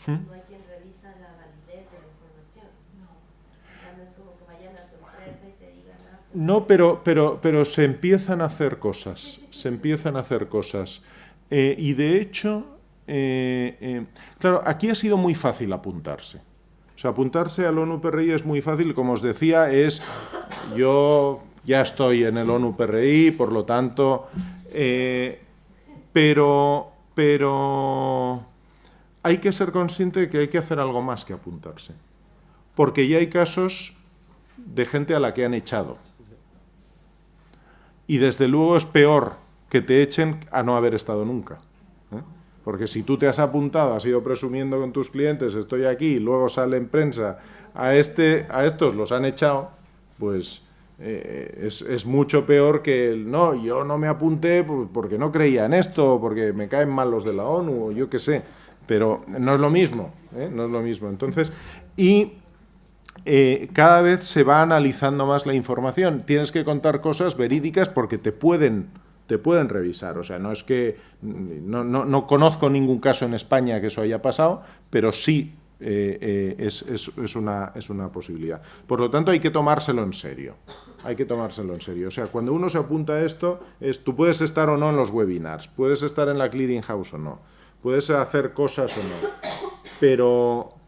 no hay quien revisa la validez de la información. No. O sea, no es como que vayan a tu empresa y te digan... No, pero se empiezan a hacer cosas. Se empiezan a hacer cosas. Y de hecho, claro, aquí ha sido muy fácil apuntarse. O sea, apuntarse al ONU PRI es muy fácil, como os decía, yo ya estoy en el ONU PRI, por lo tanto, pero hay que ser consciente de que hay que hacer algo más que apuntarse, porque ya hay casos de gente a la que han echado. Y desde luego es peor que te echen a no haber estado nunca. Porque si tú te has apuntado, has ido presumiendo con tus clientes, estoy aquí, y luego sale en prensa, a estos los han echado, pues es mucho peor que no, yo no me apunté porque no creía en esto, porque me caen mal los de la ONU, o yo qué sé, pero no es lo mismo, no es lo mismo. Entonces, cada vez se va analizando más la información. Tienes que contar cosas verídicas porque te pueden revisar. O sea, no es que no conozco ningún caso en España que eso haya pasado, pero sí es una posibilidad. Por lo tanto, hay que tomárselo en serio. Hay que tomárselo en serio. O sea, cuando uno se apunta a esto, tú puedes estar o no en los webinars, puedes estar en la clearing house o no, puedes hacer cosas o no,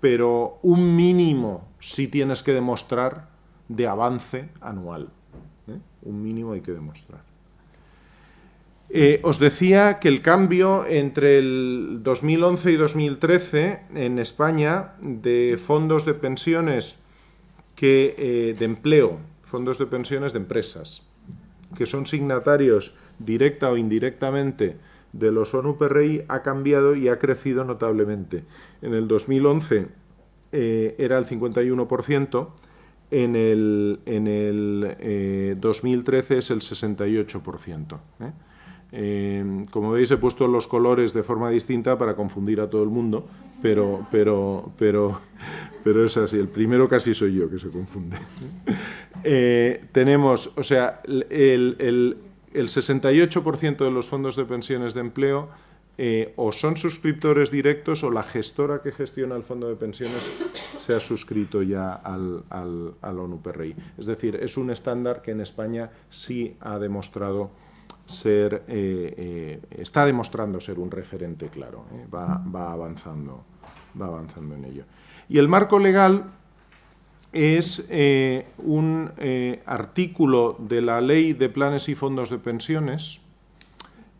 pero un mínimo sí tienes que demostrar de avance anual. Un mínimo hay que demostrar. Os decía que el cambio entre el 2011 y 2013 en España de fondos de pensiones de empleo, fondos de pensiones de empresas, que son signatarios directa o indirectamente de los ONU PRI, ha cambiado y ha crecido notablemente. En el 2011 era el 51%, en el 2013 es el 68%. Como veis, he puesto los colores de forma distinta para confundir a todo el mundo, pero es así. El primero casi soy yo que se confunde. Tenemos, o sea, el 68% de los fondos de pensiones de empleo o son suscriptores directos o la gestora que gestiona el fondo de pensiones se ha suscrito ya al ONU PRI. Es decir, es un estándar que en España sí ha demostrado está demostrando ser un referente claro, va avanzando en ello. Y el marco legal es un artículo de la Ley de Planes y Fondos de Pensiones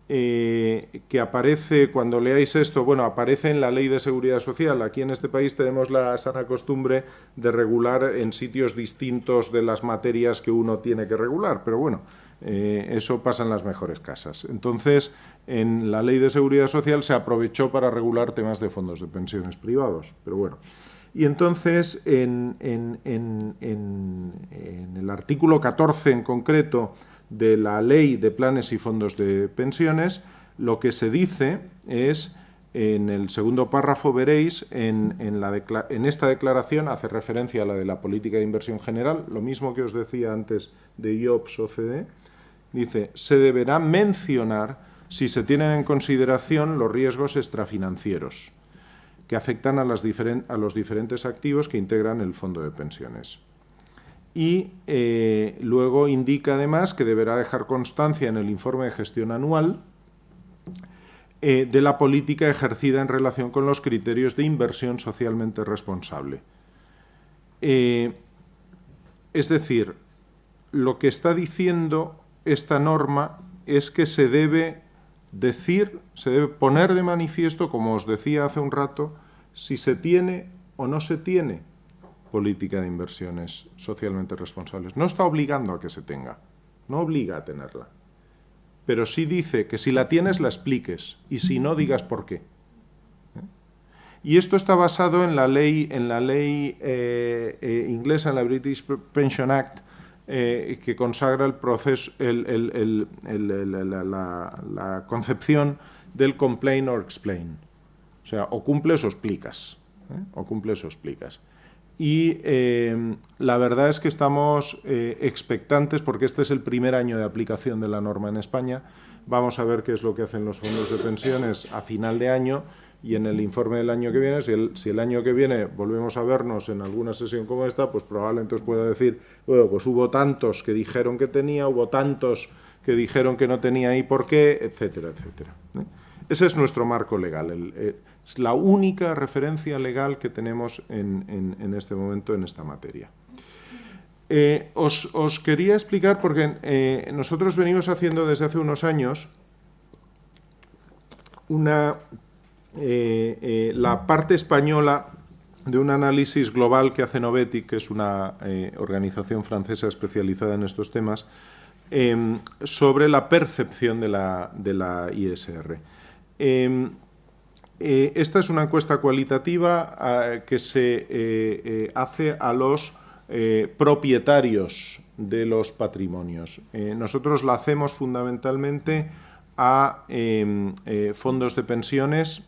que aparece, cuando leáis esto, bueno, aparece en la Ley de Seguridad Social. Aquí en este país tenemos la sana costumbre de regular en sitios distintos de las materias que uno tiene que regular, pero bueno, eso pasa en las mejores casas. Entonces, en la Ley de Seguridad Social se aprovechó para regular temas de fondos de pensiones privados, pero bueno. Y entonces, en el artículo 14 en concreto de la Ley de Planes y Fondos de Pensiones, lo que se dice es, en el segundo párrafo veréis, en esta declaración hace referencia a la de la política de inversión general, lo mismo que os decía antes de IOPS o CD, dice, se deberá mencionar si se tienen en consideración los riesgos extrafinancieros que afectan a los diferentes activos que integran el fondo de pensiones. Y luego indica además que deberá dejar constancia en el informe de gestión anual de la política ejercida en relación con los criterios de inversión socialmente responsable. Es decir, lo que está diciendo esta norma es que se debe poner de manifiesto, como os decía hace un rato, si se tiene o no se tiene política de inversiones socialmente responsables. No está obligando a que se tenga, no obliga a tenerla, pero sí dice que si la tienes la expliques y si no digas por qué. Y esto está basado en la ley inglesa, en la British Pension Act, que consagra el proceso, la concepción del complain or explain. O sea, o cumples o explicas. O cumples o explicas. Y la verdad es que estamos expectantes porque este es el primer año de aplicación de la norma en España. Vamos a ver qué es lo que hacen los fondos de pensiones a final de año y en el informe del año que viene, si el año que viene volvemos a vernos en alguna sesión como esta, pues probablemente os pueda decir, bueno, pues hubo tantos que dijeron que tenía, hubo tantos que dijeron que no tenía y por qué, etcétera, etcétera. Ese es nuestro marco legal, es la única referencia legal que tenemos en este momento en esta materia. Os quería explicar, porque nosotros venimos haciendo desde hace unos años la parte española de un análisis global que hace Novetic, que es una organización francesa especializada en estos temas, sobre la percepción de la ISR. Esta es una encuesta cualitativa que se hace a los propietarios de los patrimonios. Nosotros la hacemos fundamentalmente a fondos de pensiones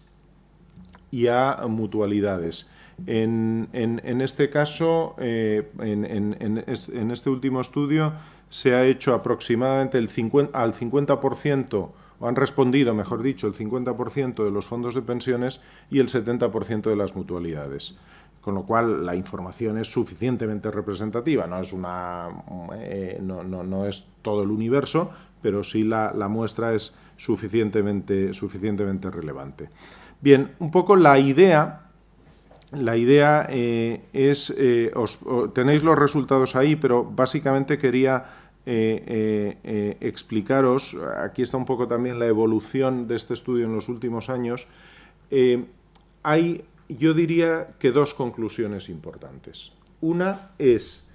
y a mutualidades. En este caso, en este último estudio, se ha hecho aproximadamente al 50%, o han respondido, mejor dicho, el 50% de los fondos de pensiones y el 70% de las mutualidades. Con lo cual, la información es suficientemente representativa. No es todo el universo, pero sí la muestra es suficientemente relevante. Bien, un poco la idea es, tenéis los resultados ahí, pero básicamente quería explicaros, aquí está un poco también la evolución de este estudio en los últimos años. Hay, yo diría que dos conclusiones importantes. Una es,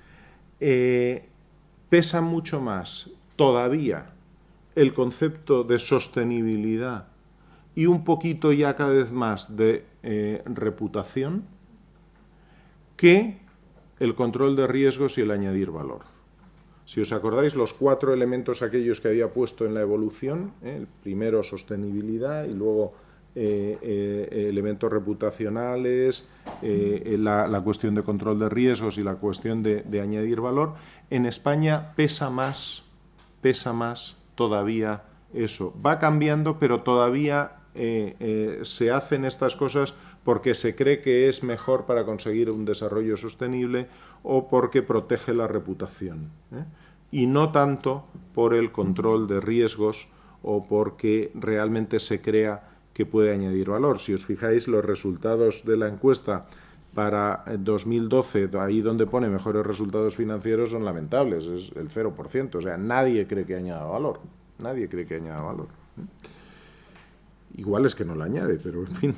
pesa mucho más todavía el concepto de sostenibilidad y un poquito ya cada vez más de reputación que el control de riesgos y el añadir valor. Si os acordáis, los 4 elementos aquellos que había puesto en la evolución, el primero sostenibilidad y luego elementos reputacionales, la cuestión de control de riesgos y la cuestión de añadir valor, en España pesa más todavía eso. Va cambiando, pero todavía se hacen estas cosas porque se cree que es mejor para conseguir un desarrollo sostenible o porque protege la reputación, y no tanto por el control de riesgos o porque realmente se crea que puede añadir valor. Si os fijáis, los resultados de la encuesta para 2012, ahí donde pone mejores resultados financieros, son lamentables, es el 0%, o sea, nadie cree que añada valor, nadie cree que añada valor. Igual es que no la añade, pero en fin.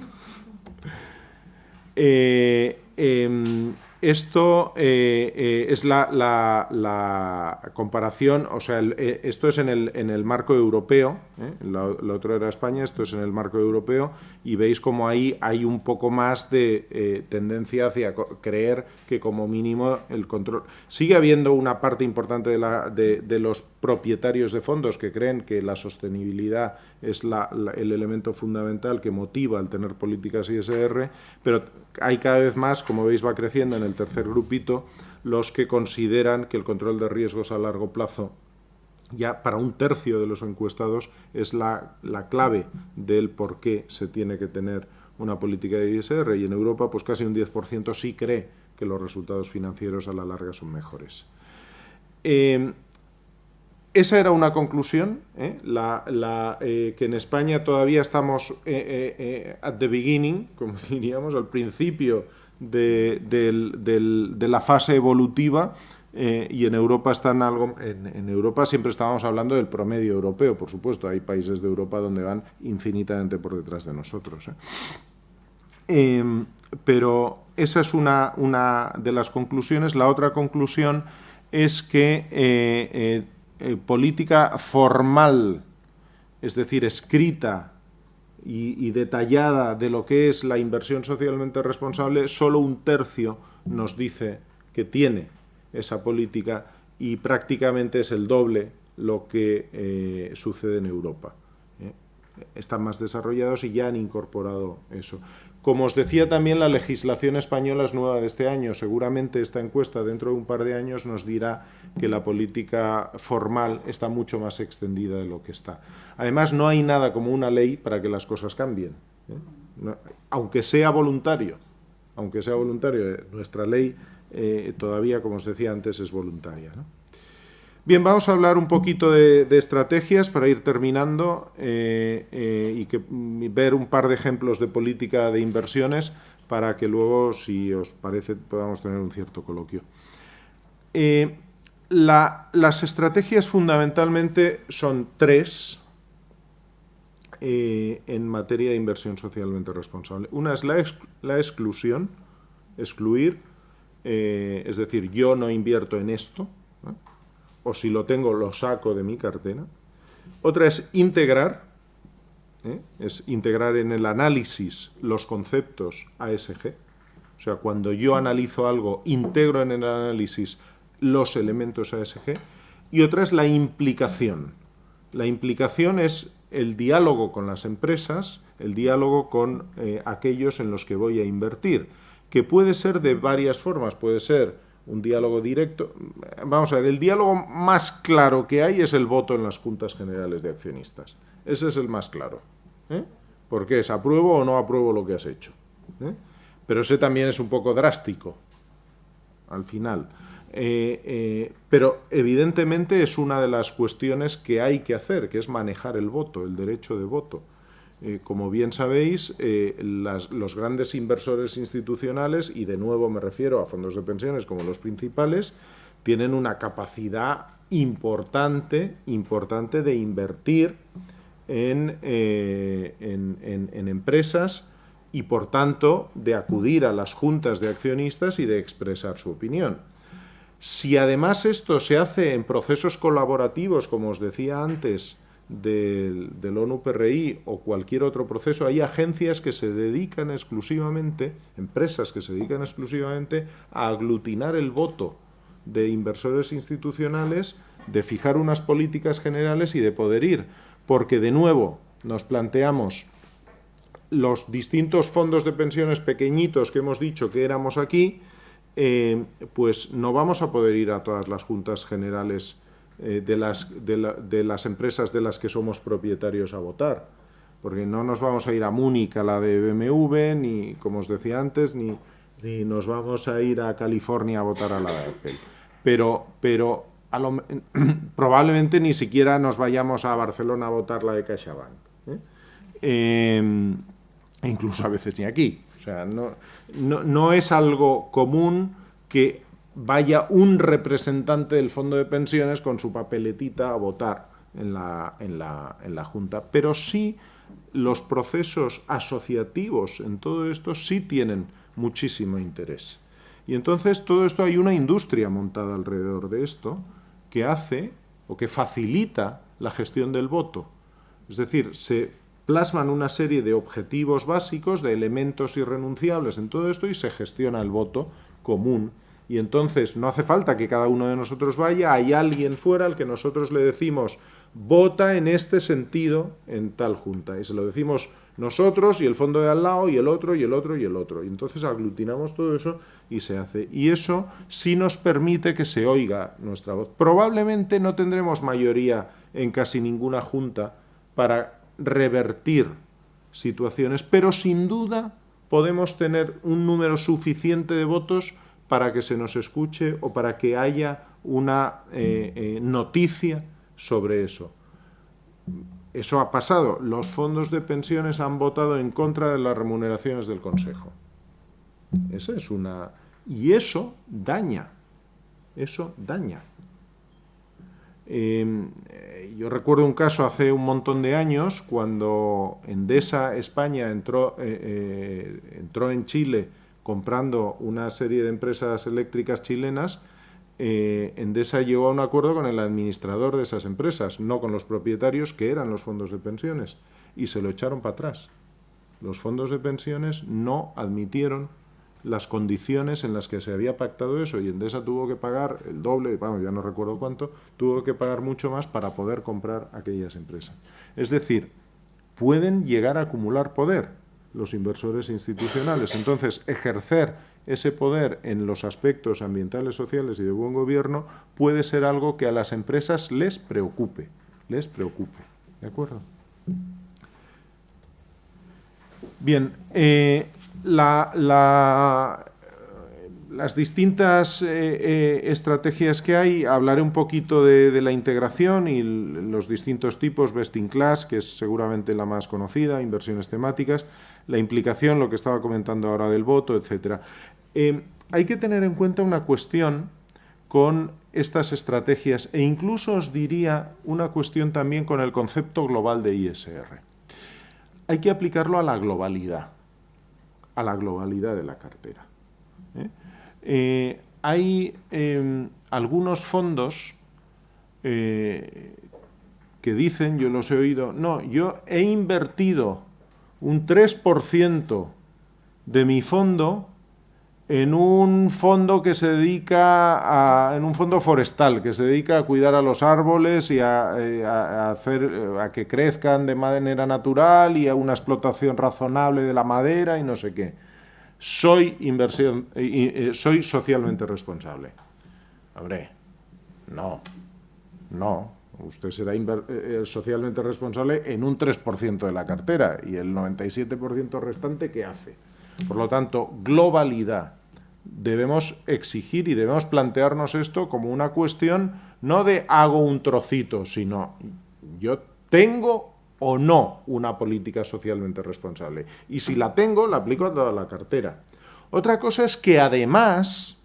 Esto es la comparación, o sea, esto es en el marco europeo, lo otro era España, esto es en el marco europeo, y veis como ahí hay un poco más de tendencia hacia creer que como mínimo el control... Sigue habiendo una parte importante de los propietarios de fondos que creen que la sostenibilidad es el elemento fundamental que motiva el tener políticas ISR, pero hay cada vez más, como veis va creciendo en el tercer grupito, los que consideran que el control de riesgos a largo plazo, ya para un tercio de los encuestados, es la clave del por qué se tiene que tener una política de ISR, y en Europa pues casi un 10% sí cree que los resultados financieros a la larga son mejores. Esa era una conclusión, que en España todavía estamos at the beginning, como diríamos, al principio de la fase evolutiva, y en Europa en Europa siempre estábamos hablando del promedio europeo, por supuesto, hay países de Europa donde van infinitamente por detrás de nosotros. Pero esa es una de las conclusiones. La otra conclusión es que política formal, es decir, escrita y detallada de lo que es la inversión socialmente responsable, solo 1/3 nos dice que tiene esa política y prácticamente es el doble lo que sucede en Europa. Están más desarrollados y ya han incorporado eso. Como os decía también, la legislación española es nueva de este año. Seguramente esta encuesta dentro de un par de años nos dirá que la política formal está mucho más extendida de lo que está. Además, no hay nada como una ley para que las cosas cambien, aunque sea voluntario. Aunque sea voluntario, nuestra ley todavía, como os decía antes, es voluntaria, ¿no? Bien, vamos a hablar un poquito de estrategias para ir terminando y ver un par de ejemplos de política de inversiones para que luego, si os parece, podamos tener un cierto coloquio. Las estrategias fundamentalmente son 3 en materia de inversión socialmente responsable. Una es la exclusión, excluir, es decir, yo no invierto en esto, ¿no? O si lo tengo, lo saco de mi cartera. Otra es integrar, es integrar en el análisis los conceptos ASG. O sea, cuando yo analizo algo, integro en el análisis los elementos ASG. Y otra es la implicación. La implicación es el diálogo con las empresas, el diálogo con aquellos en los que voy a invertir, que puede ser de varias formas. Puede ser un diálogo directo. Vamos a ver, el diálogo más claro que hay es el voto en las juntas generales de accionistas. Ese es el más claro. Porque es apruebo o no apruebo lo que has hecho. Pero ese también es un poco drástico al final. Pero evidentemente es una de las cuestiones que hay que hacer, que es manejar el voto, el derecho de voto. Como bien sabéis, los grandes inversores institucionales, y de nuevo me refiero a fondos de pensiones como los principales, tienen una capacidad importante de invertir en empresas y, por tanto, de acudir a las juntas de accionistas y de expresar su opinión. Si además esto se hace en procesos colaborativos, como os decía antes, del ONU-PRI o cualquier otro proceso, hay agencias que se dedican exclusivamente, empresas que se dedican exclusivamente a aglutinar el voto de inversores institucionales, de fijar unas políticas generales y de poder ir. Porque, de nuevo, nos planteamos los distintos fondos de pensiones pequeñitos que hemos dicho que éramos aquí, pues no vamos a poder ir a todas las juntas generales de las empresas de las que somos propietarios a votar, porque no nos vamos a ir a Múnich a la de BMW, ni, como os decía antes, ni nos vamos a ir a California a votar a la de Apple. Pero probablemente ni siquiera nos vayamos a Barcelona a votar la de CaixaBank. Incluso a veces ni aquí. O sea, no es algo común que vaya un representante del fondo de pensiones con su papeletita a votar en la Junta. Pero sí los procesos asociativos en todo esto sí tienen muchísimo interés. Y entonces todo esto, hay una industria montada alrededor de esto que hace o que facilita la gestión del voto. Es decir, se plasman una serie de objetivos básicos, de elementos irrenunciables en todo esto y se gestiona el voto común. Y entonces no hace falta que cada uno de nosotros vaya, hay alguien fuera al que nosotros le decimos vota en este sentido en tal junta. Y se lo decimos nosotros y el fondo de al lado y el otro y el otro y el otro. Y entonces aglutinamos todo eso y se hace. Y eso sí nos permite que se oiga nuestra voz. Probablemente no tendremos mayoría en casi ninguna junta para revertir situaciones, pero sin duda podemos tener un número suficiente de votos para que se nos escuche o para que haya una noticia sobre eso. Eso ha pasado. Los fondos de pensiones han votado en contra de las remuneraciones del Consejo. Esa es una... Y eso daña. Eso daña. Yo recuerdo un caso hace un montón de años cuando Endesa España entró en Chile comprando una serie de empresas eléctricas chilenas. Endesa llegó a un acuerdo con el administrador de esas empresas, no con los propietarios, que eran los fondos de pensiones, y se lo echaron para atrás. Los fondos de pensiones no admitieron las condiciones en las que se había pactado eso, y Endesa tuvo que pagar el doble, vamos, ya no recuerdo cuánto, tuvo que pagar mucho más para poder comprar aquellas empresas. Es decir, pueden llegar a acumular poder los inversores institucionales. Entonces, ejercer ese poder en los aspectos ambientales, sociales y de buen gobierno puede ser algo que a las empresas les preocupe. ¿De acuerdo? Bien, las distintas estrategias que hay, hablaré un poquito de la integración y los distintos tipos, best in class, que es seguramente la más conocida, inversiones temáticas, la implicación, lo que estaba comentando ahora del voto, etc. Hay que tener en cuenta una cuestión con estas estrategias e incluso os diría una cuestión también con el concepto global de ISR. Hay que aplicarlo a la globalidad de la cartera. Hay algunos fondos que dicen, yo los he oído, no, yo he invertido un 3% de mi fondo en un fondo que se dedica en un fondo forestal, que se dedica a cuidar a los árboles y a que crezcan de manera natural y a una explotación razonable de la madera y no sé qué. Soy socialmente responsable. Hombre, no. Usted será socialmente responsable en un 3% de la cartera y el 97% restante, ¿qué hace? Por lo tanto, globalidad. Debemos exigir y debemos plantearnos esto como una cuestión no de hago un trocito, sino yo tengo o no una política socialmente responsable. Y si la tengo, la aplico a toda la cartera. Otra cosa es que además,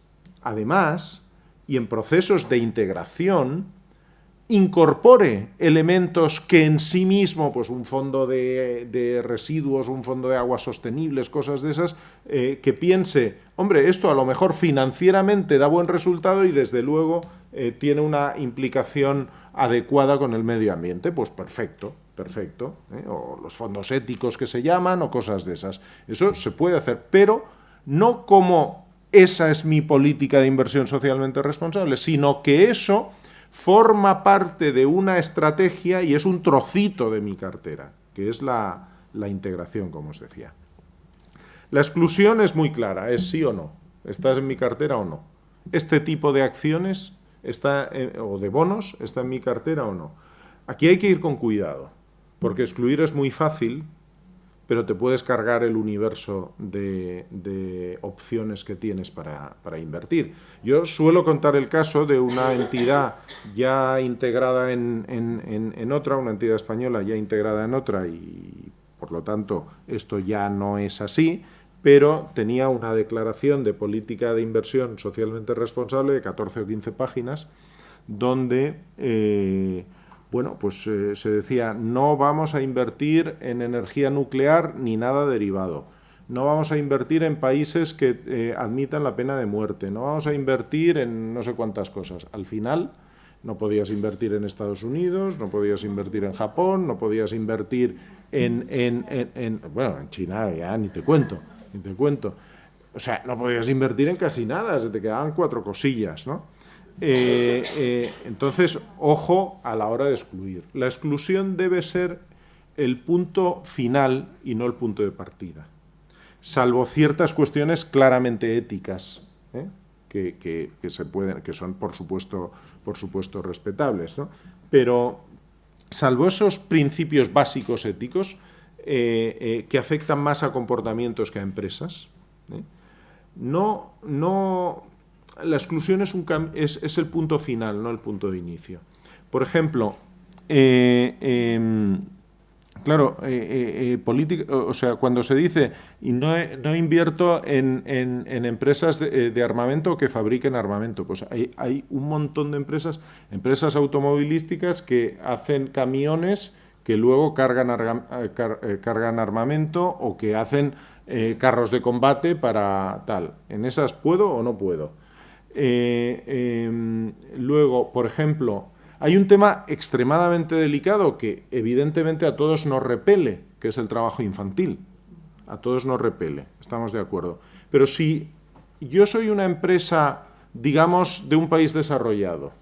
y en procesos de integración, incorpore elementos que en sí mismo, pues un fondo de residuos, un fondo de aguas sostenibles, cosas de esas, que piense, hombre, esto a lo mejor financieramente da buen resultado y desde luego tiene una implicación adecuada con el medio ambiente, pues perfecto, o los fondos éticos que se llaman o cosas de esas. Eso se puede hacer, pero no como esa es mi política de inversión socialmente responsable, sino que eso forma parte de una estrategia y es un trocito de mi cartera, que es la integración, como os decía. La exclusión es muy clara, es sí o no. ¿Estás en mi cartera o no? ¿Este tipo de acciones o de bonos está en mi cartera o no? Aquí hay que ir con cuidado, porque excluir es muy fácil, pero te puedes cargar el universo de opciones que tienes para invertir. Yo suelo contar el caso de una entidad ya integrada en otra, una entidad española ya integrada en otra, y por lo tanto esto ya no es así, pero tenía una declaración de política de inversión socialmente responsable de 14 o 15 páginas, donde se decía, no vamos a invertir en energía nuclear ni nada derivado, no vamos a invertir en países que admitan la pena de muerte, no vamos a invertir en no sé cuántas cosas. Al final no podías invertir en Estados Unidos, no podías invertir en Japón, no podías invertir en China ya ni te cuento. O sea, no podías invertir en casi nada, se te quedaban 4 cosillas, ¿no? Entonces, ojo a la hora de excluir. La exclusión debe ser el punto final y no el punto de partida, salvo ciertas cuestiones claramente éticas, que son por supuesto respetables, ¿no? Pero salvo esos principios básicos éticos que afectan más a comportamientos que a empresas, la exclusión es el punto final, no el punto de inicio. Por ejemplo, Claro, o sea, cuando se dice y no invierto en empresas de armamento que fabriquen armamento, pues hay un montón de empresas automovilísticas que hacen camiones que luego cargan armamento o que hacen carros de combate para tal. ¿En esas puedo o no puedo? Luego, por ejemplo, hay un tema extremadamente delicado que evidentemente a todos nos repele, que es el trabajo infantil. A todos nos repele, estamos de acuerdo. Pero si yo soy una empresa, digamos, de un país desarrollado,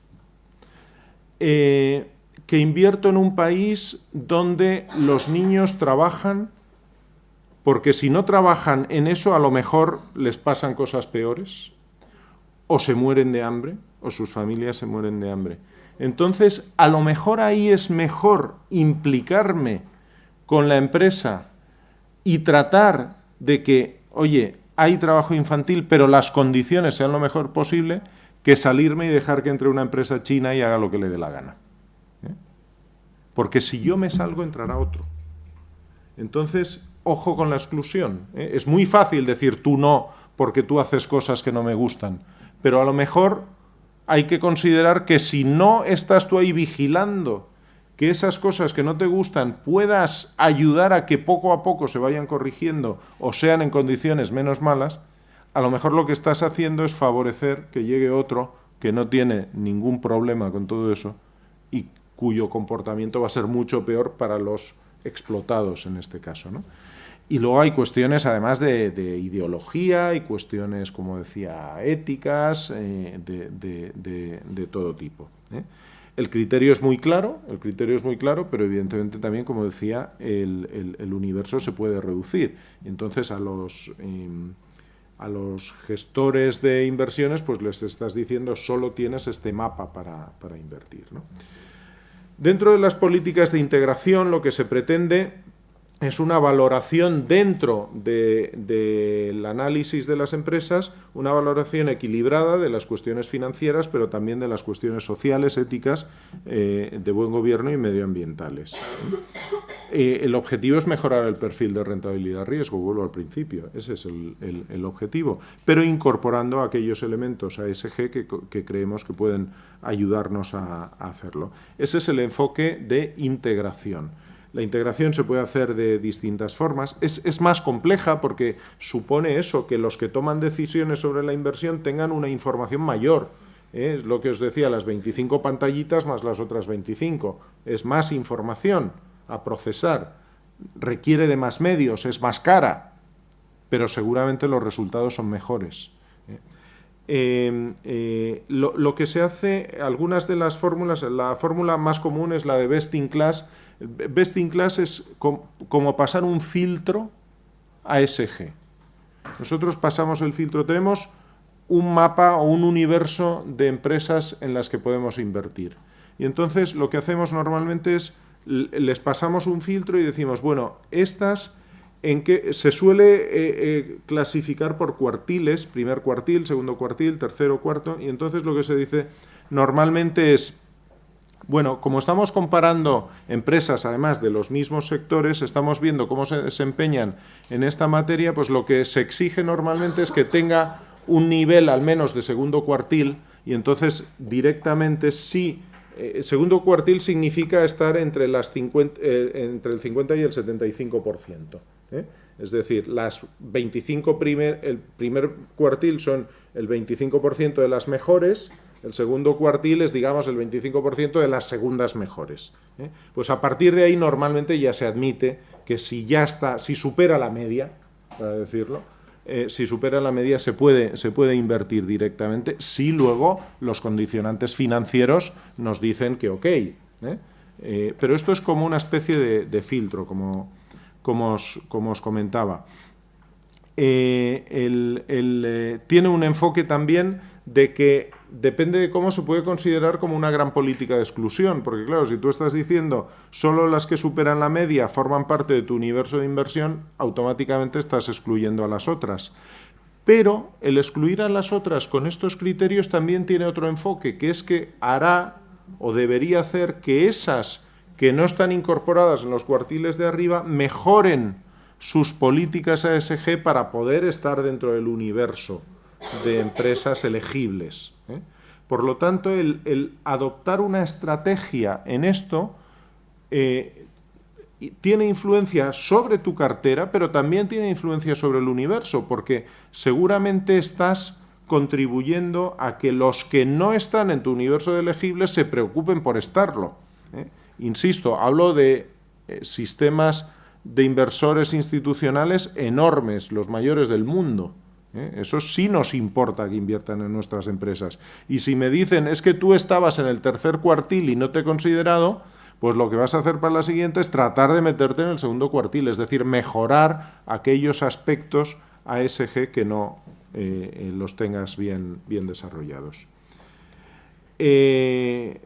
que invierto en un país donde los niños trabajan, porque si no trabajan en eso, a lo mejor les pasan cosas peores, o se mueren de hambre, o sus familias se mueren de hambre. Entonces, a lo mejor ahí es mejor implicarme con la empresa y tratar de que, oye, hay trabajo infantil, pero las condiciones sean lo mejor posible, que salirme y dejar que entre una empresa china y haga lo que le dé la gana. Porque si yo me salgo, entrará otro. Entonces, ojo con la exclusión. Es muy fácil decir tú no, porque tú haces cosas que no me gustan, pero a lo mejor hay que considerar que si no estás tú ahí vigilando que esas cosas que no te gustan puedas ayudar a que poco a poco se vayan corrigiendo o sean en condiciones menos malas, a lo mejor lo que estás haciendo es favorecer que llegue otro que no tiene ningún problema con todo eso y cuyo comportamiento va a ser mucho peor para los explotados en este caso, ¿no? Y luego hay cuestiones, además de ideología, y cuestiones, como decía, éticas, de todo tipo. El criterio es muy claro, pero evidentemente también, como decía, el universo se puede reducir. Entonces, a los gestores de inversiones, pues les estás diciendo, solo tienes este mapa para invertir, ¿no? Dentro de las políticas de integración, lo que se pretende es una valoración dentro del análisis de las empresas, una valoración equilibrada de las cuestiones financieras, pero también de las cuestiones sociales, éticas, de buen gobierno y medioambientales. El objetivo es mejorar el perfil de rentabilidad-riesgo, vuelvo al principio, ese es el objetivo, pero incorporando aquellos elementos ASG que creemos que pueden ayudarnos a hacerlo. Ese es el enfoque de integración. La integración se puede hacer de distintas formas. Es más compleja porque supone eso, que los que toman decisiones sobre la inversión tengan una información mayor. Es lo que os decía, las 25 pantallitas más las otras 25. Es más información a procesar. Requiere de más medios, es más cara, pero seguramente los resultados son mejores. Lo que se hace, algunas de las fórmulas, la fórmula más común es la de best in class. Best in class es como pasar un filtro ASG. Nosotros pasamos el filtro, tenemos un mapa o un universo de empresas en las que podemos invertir. Y entonces lo que hacemos normalmente es, les pasamos un filtro y decimos, bueno, estas en que se suele clasificar por cuartiles, primer cuartil, segundo cuartil, tercero, cuarto, y entonces lo que se dice normalmente es, bueno, como estamos comparando empresas, además de los mismos sectores, estamos viendo cómo se desempeñan en esta materia, pues lo que se exige normalmente es que tenga un nivel al menos de segundo cuartil, y entonces directamente sí, segundo cuartil significa estar entre el 50 y el 75%. Es decir, las 25 el primer cuartil son el 25% de las mejores. El segundo cuartil es, digamos, el 25% de las segundas mejores. Pues a partir de ahí normalmente ya se admite que si supera la media, para decirlo, si supera la media se puede invertir directamente, si luego los condicionantes financieros nos dicen que ok. Pero esto es como una especie de filtro, como os comentaba. Tiene un enfoque también de que depende de cómo se puede considerar como una gran política de exclusión, porque claro, si tú estás diciendo solo las que superan la media forman parte de tu universo de inversión, automáticamente estás excluyendo a las otras. Pero el excluir a las otras con estos criterios también tiene otro enfoque, que es que hará o debería hacer que esas que no están incorporadas en los cuartiles de arriba mejoren sus políticas ESG para poder estar dentro del universo de empresas elegibles. Por lo tanto, el adoptar una estrategia en esto tiene influencia sobre tu cartera, pero también tiene influencia sobre el universo, porque seguramente estás contribuyendo a que los que no están en tu universo de elegibles se preocupen por estarlo. Insisto, hablo de sistemas de inversores institucionales enormes, los mayores del mundo. Eso sí nos importa que inviertan en nuestras empresas. Y si me dicen, es que tú estabas en el tercer cuartil y no te he considerado, pues lo que vas a hacer para la siguiente es tratar de meterte en el segundo cuartil, es decir, mejorar aquellos aspectos ESG que no los tengas bien desarrollados.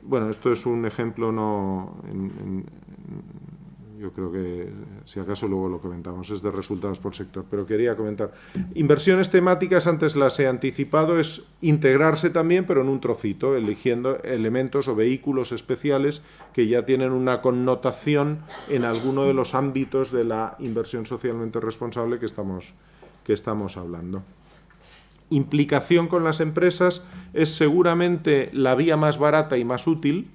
Bueno, esto es un ejemplo, yo creo que, si acaso luego lo comentamos, es de resultados por sector, pero quería comentar. Inversiones temáticas, antes las he anticipado, es integrarse también, pero en un trocito, eligiendo elementos o vehículos especiales que ya tienen una connotación en alguno de los ámbitos de la inversión socialmente responsable que estamos hablando. Implicación con las empresas es seguramente la vía más barata y más útil,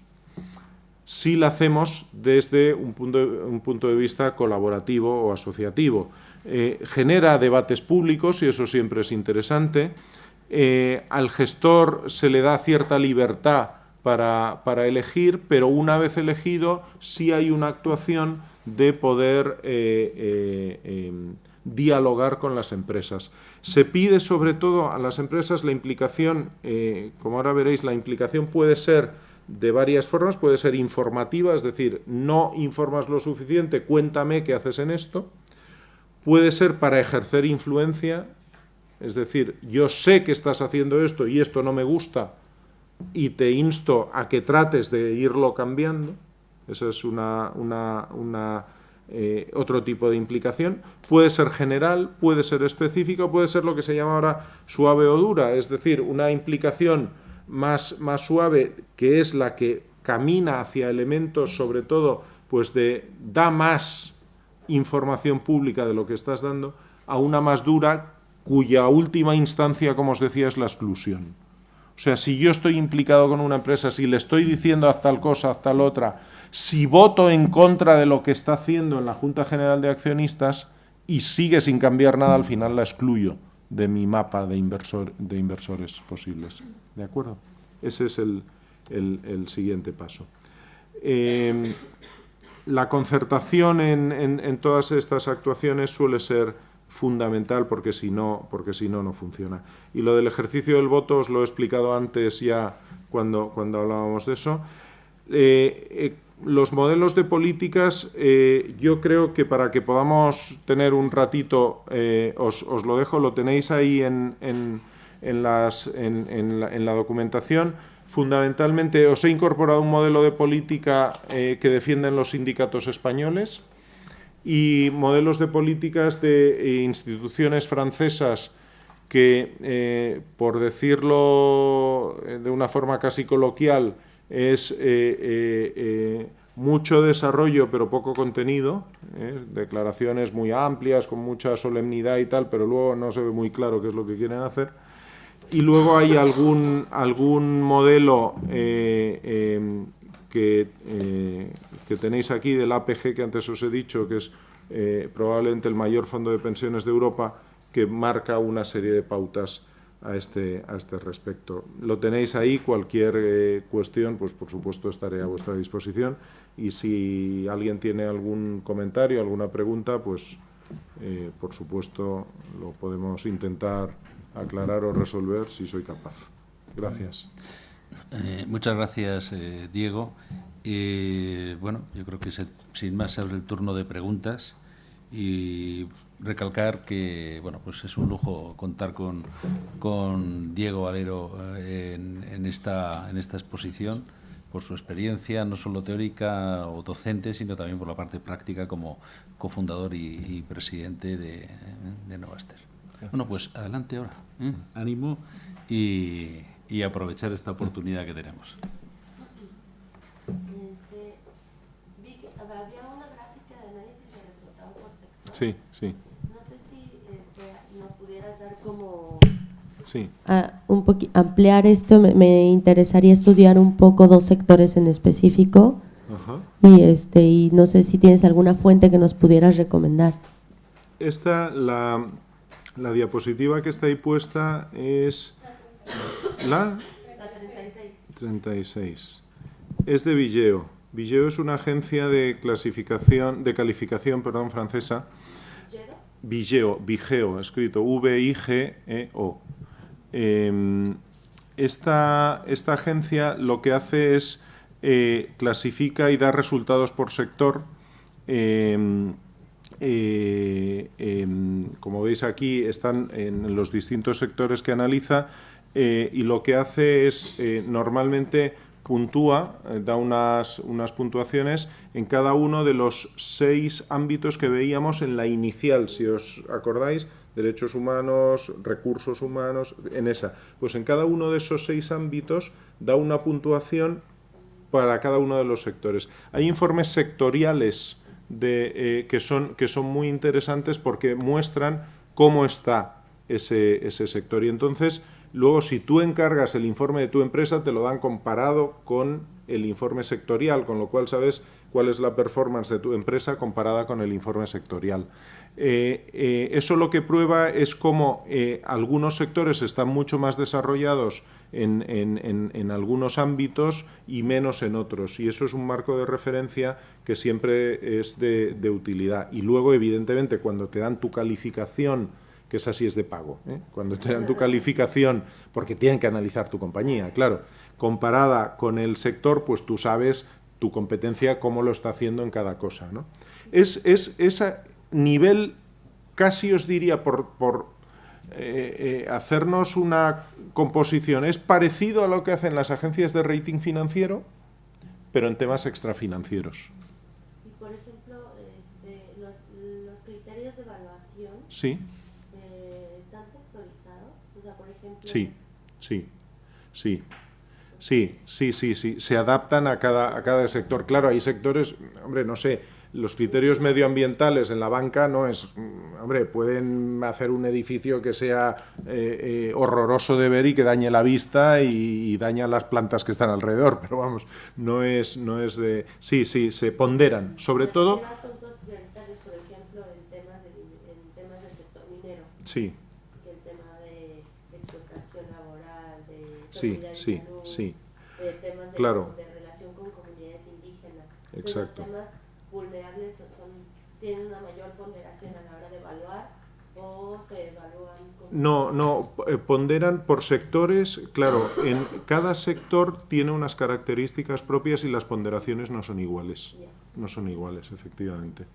si la hacemos desde un punto de vista colaborativo o asociativo. Genera debates públicos y eso siempre es interesante. Al gestor se le da cierta libertad para elegir, pero una vez elegido sí hay una actuación de poder dialogar con las empresas. Se pide sobre todo a las empresas la implicación, como ahora veréis, la implicación puede ser de varias formas, puede ser informativa, es decir, no informas lo suficiente, cuéntame qué haces en esto. Puede ser para ejercer influencia, es decir, yo sé que estás haciendo esto y esto no me gusta y te insto a que trates de irlo cambiando. Esa es otro tipo de implicación. Puede ser general, puede ser específica, puede ser lo que se llama ahora suave o dura, es decir, una implicación más suave, que es la que camina hacia elementos, sobre todo, pues da más información pública de lo que estás dando, a una más dura, cuya última instancia, como os decía, es la exclusión. O sea, si yo estoy implicado con una empresa, si le estoy diciendo haz tal cosa, haz tal otra, si voto en contra de lo que está haciendo en la Junta General de Accionistas y sigue sin cambiar nada, al final la excluyo de mi mapa de inversores posibles. ¿De acuerdo? Ese es el siguiente paso. La concertación en todas estas actuaciones suele ser fundamental porque si no funciona. Y lo del ejercicio del voto os lo he explicado antes ya cuando hablábamos de eso. Los modelos de políticas, yo creo que para que podamos tener un ratito, os lo dejo, lo tenéis ahí en la documentación. Fundamentalmente os he incorporado un modelo de política que defienden los sindicatos españoles y modelos de políticas de instituciones francesas que, por decirlo de una forma casi coloquial, es mucho desarrollo pero poco contenido, declaraciones muy amplias con mucha solemnidad y tal, pero luego no se ve muy claro qué es lo que quieren hacer. Y luego hay algún modelo que tenéis aquí del APG, que antes os he dicho, que es probablemente el mayor fondo de pensiones de Europa, que marca una serie de pautas a este respecto. Lo tenéis ahí, cualquier cuestión, pues por supuesto estaré a vuestra disposición, y si alguien tiene algún comentario, alguna pregunta, pues por supuesto lo podemos intentar aclarar o resolver si soy capaz. Gracias. Muchas gracias, Diego. Bueno, yo creo que sin más se abre el turno de preguntas y recalcar que bueno, pues es un lujo contar con Diego Valero en esta exposición, por su experiencia no solo teórica o docente, sino también por la parte práctica como cofundador y presidente de Novaster. Bueno, pues adelante ahora, ánimo y aprovechar esta oportunidad que tenemos. Vi Sí, sí. No sé si nos pudieras dar como Sí. Ampliar esto, me interesaría estudiar un poco dos sectores en específico. Ajá. Y no sé si tienes alguna fuente que nos pudieras recomendar. La diapositiva que está ahí puesta es la 36. Es de Vigeo. Vigeo es una agencia de calificación francesa. Vigeo, escrito V-I-G-E-O. Esta agencia lo que hace es clasifica y da resultados por sector. Como veis aquí están en los distintos sectores que analiza, y lo que hace es normalmente puntúa, da unas puntuaciones en cada uno de los 6 ámbitos que veíamos en la inicial, si os acordáis, derechos humanos, recursos humanos, en esa. Pues en cada uno de esos 6 ámbitos da una puntuación para cada uno de los sectores. Hay informes sectoriales que son muy interesantes porque muestran cómo está ese sector. Y entonces, luego, si tú encargas el informe de tu empresa, te lo dan comparado con el informe sectorial, con lo cual sabes cuál es la performance de tu empresa comparada con el informe sectorial. Eso lo que prueba es cómo algunos sectores están mucho más desarrollados en algunos ámbitos y menos en otros, y eso es un marco de referencia que siempre es de utilidad. Y luego, evidentemente, cuando te dan tu calificación, que esa sí es de pago, cuando te dan tu calificación, porque tienen que analizar tu compañía, claro, comparada con el sector, pues tú sabes tu competencia cómo lo está haciendo en cada cosa, ¿no? Es a nivel, casi os diría, por hacernos una composición, es parecido a lo que hacen las agencias de rating financiero, pero en temas extrafinancieros. Y por ejemplo, los criterios de evaluación. Sí. ¿Están sectorizados? O sea, por ejemplo... Sí. Se adaptan a cada sector. Claro, hay sectores, hombre, no sé, los criterios medioambientales en la banca no es... Hombre, pueden hacer un edificio que sea horroroso de ver y que dañe la vista y daña las plantas que están alrededor, pero vamos, no es de... Sí, se ponderan, sobre todo... asuntos prioritarios, por ejemplo, en temas del sector minero. Sí. Que el tema de explotación laboral, de seguridad y salud, temas de relación con comunidades indígenas. Exacto. Los temas vulnerables tienen una mayor ponderación a la hora de evaluar, o se evalúan como... No, ponderan por sectores. Claro, en cada sector tiene unas características propias y las ponderaciones no son iguales. No son iguales, efectivamente.